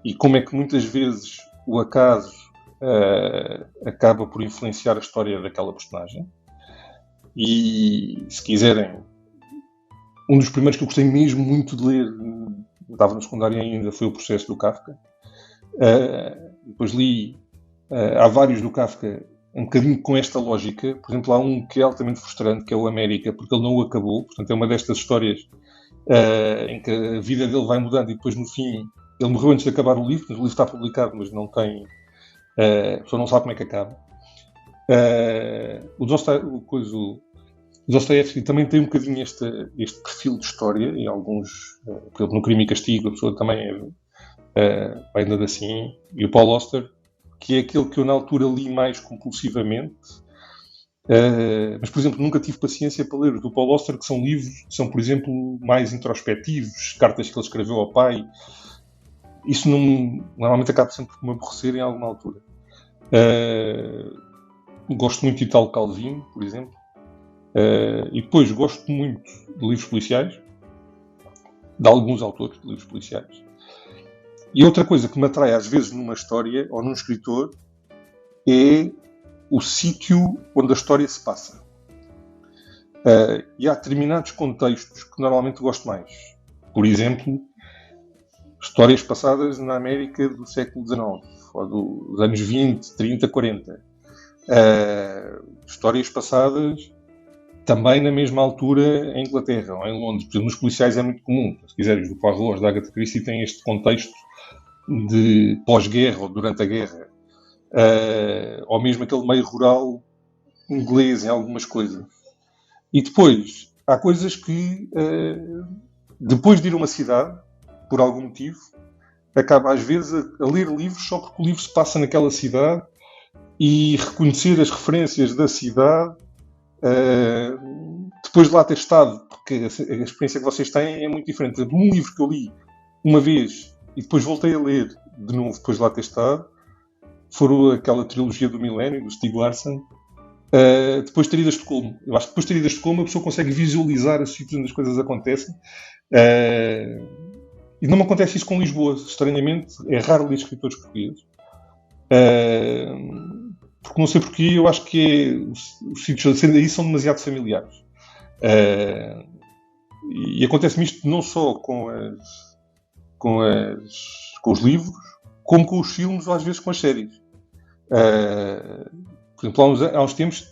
e como é que muitas vezes o acaso acaba por influenciar a história daquela personagem. E se quiserem, um dos primeiros que eu gostei mesmo muito de ler, estava no secundário ainda, foi O Processo do Kafka. Depois li, há vários do Kafka um bocadinho com esta lógica. Por exemplo, há um que é altamente frustrante, que é o América, porque ele não o acabou. Portanto, é uma destas histórias em que a vida dele vai mudando e depois no fim ele morreu antes de acabar o livro. O livro está publicado, mas não tem... a pessoa não sabe como é que acaba. O Dostoiévski também tem um bocadinho este perfil de história, em alguns, por exemplo, no Crime e Castigo, a pessoa também vai andando assim. E o Paul Auster, que é aquele que eu na altura li mais compulsivamente, mas, por exemplo, nunca tive paciência para ler os do Paul Auster, que são livros que são, por exemplo, mais introspectivos, cartas que ele escreveu ao pai. Isso normalmente acaba sempre por me aborrecer em alguma altura. Gosto muito de Italo Calvino, por exemplo. E depois gosto muito de livros policiais, de alguns autores de livros policiais. E outra coisa que me atrai às vezes numa história ou num escritor é o sítio onde a história se passa. E há determinados contextos que normalmente gosto mais. Por exemplo, histórias passadas na América do século XIX, ou dos anos 20, 30, 40. Histórias passadas também na mesma altura em Inglaterra ou em Londres. Por exemplo, nos policiais é muito comum. Se quiseres, do Poirot, da Agatha Christie, tem este contexto de pós-guerra ou durante a guerra. Ou mesmo aquele meio rural inglês em algumas coisas. E depois, há coisas que, depois de ir a uma cidade, por algum motivo, acaba às vezes a ler livros só porque o livro se passa naquela cidade e reconhecer as referências da cidade, depois de lá ter estado, porque a experiência que vocês têm é muito diferente. Por exemplo, um livro que eu li uma vez e depois voltei a ler de novo depois de lá ter estado, foram aquela trilogia do Milénio, do Stieg Larsson, depois de ter ido a Estocolmo. Eu acho que depois de ter ido a Estocolmo a pessoa consegue visualizar os sítios onde as coisas acontecem. E não me acontece isso com Lisboa. Estranhamente, é raro ler escritores portugueses. Porque não sei porquê, eu acho que os sítios aí são demasiado familiares. E acontece-me isto não só com os livros, como com os filmes ou às vezes com as séries. Por exemplo, há uns tempos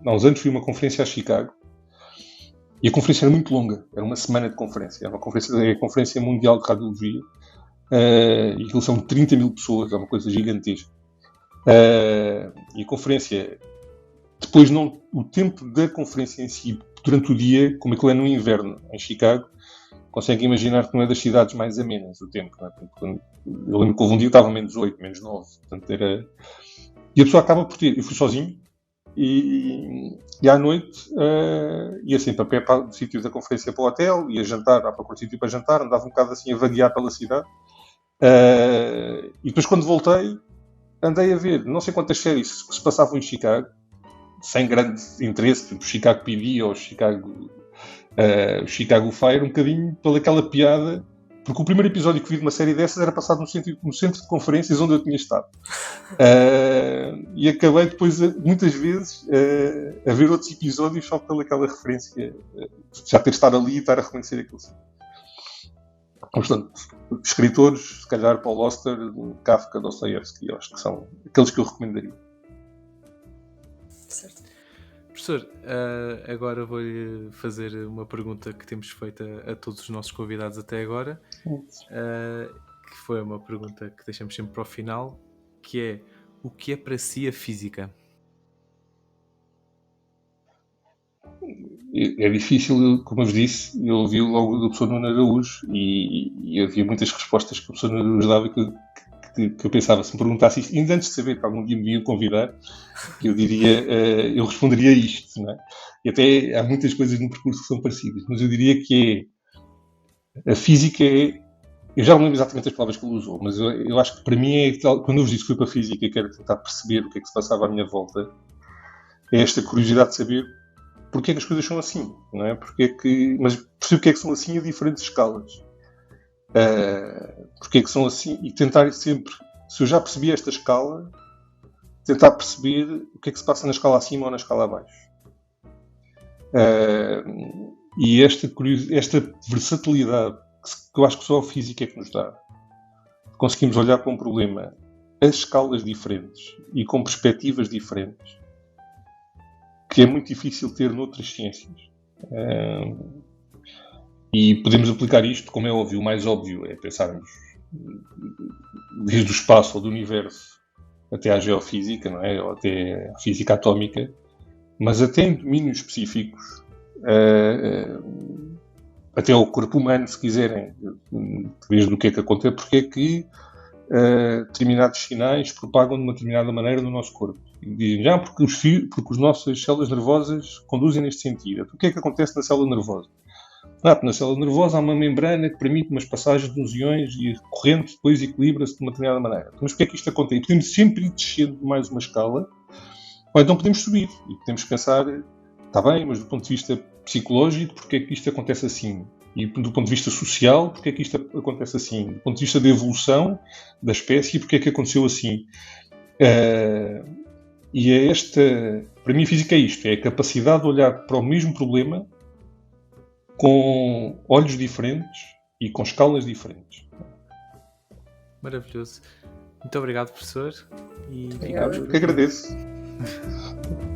há uns anos fui a uma conferência a Chicago e a conferência era muito longa, era uma semana de conferência, era a Conferência Mundial de Radiologia, e aquilo são 30 mil pessoas, é uma coisa gigantesca. E a conferência, depois o tempo da conferência em si, durante o dia, como aquilo é no inverno em Chicago, consegue imaginar que não é das cidades mais amenas o tempo. Não é? Eu lembro que houve um dia que estava menos 8, menos 9, portanto era... E a pessoa acaba por ter... Eu fui sozinho e à noite ia sempre a pé do sítio da conferência para o hotel, ia jantar, à procura de sítio para jantar, andava um bocado assim a vaguear pela cidade. E depois quando voltei, andei a ver não sei quantas séries que se passavam em Chicago, sem grande interesse, tipo Chicago PD ou Chicago Fire, um bocadinho pelaquela piada. Porque o primeiro episódio que vi de uma série dessas era passado no centro de conferências onde eu tinha estado. E acabei depois, muitas vezes, a ver outros episódios só pelaquela referência, já ter estado ali e estar a reconhecer aquilo. Portanto, escritores, se calhar Paul Auster, Kafka, Dostoiévski, acho que são aqueles que eu recomendaria. Certo. Professor, agora vou-lhe fazer uma pergunta que temos feito a todos os nossos convidados até agora, que foi uma pergunta que deixamos sempre para o final, que é: o que é para si a física? É difícil, como eu vos disse, eu ouvi logo do professor Nuno Araújo e havia muitas respostas que o professor Nuno Araújo dava que eu pensava, se me perguntasse isto, ainda antes de saber que algum dia me iam convidar, eu diria, eu responderia isto, não é? E até há muitas coisas no percurso que são parecidas, mas eu diria que a física é, eu já não lembro exatamente as palavras que ele usou, mas eu acho que para mim é, quando eu vos disse que fui para a física e quero tentar perceber o que é que se passava à minha volta, é esta curiosidade de saber porque é que as coisas são assim, não é? Mas perceber porque é que são assim a diferentes escalas. Porque é que são assim e tentar sempre, se eu já percebi esta escala, tentar perceber o que é que se passa na escala acima ou na escala abaixo. E esta versatilidade que eu acho que só a física é que nos dá. Conseguimos olhar para um problema a escalas diferentes e com perspectivas diferentes, que é muito difícil ter noutras ciências. E podemos aplicar isto, como é óbvio, o mais óbvio é pensarmos desde o espaço ou do universo até à geofísica, não é? Ou até à física atómica, mas até em domínios específicos, até ao corpo humano, se quiserem, desde o que é que acontece, porque é que determinados sinais propagam de uma determinada maneira no nosso corpo. E dizem, porque as nossas células nervosas conduzem neste sentido. Então, o que é que acontece na célula nervosa? Na célula nervosa há uma membrana que permite umas passagens de uns iões e a corrente depois equilibra-se de uma determinada maneira. Mas porquê é que isto acontece? Podemos sempre ir descendo mais uma escala, ou então podemos subir e podemos pensar, está bem, mas do ponto de vista psicológico, porquê é que isto acontece assim? E do ponto de vista social, porque é que isto acontece assim? Do ponto de vista da evolução da espécie, porque é que aconteceu assim? E é para mim a física é isto, é a capacidade de olhar para o mesmo problema com olhos diferentes e com escalas diferentes. Maravilhoso. Muito obrigado, professor. E Obrigado. ficamos por Que aqui. agradeço.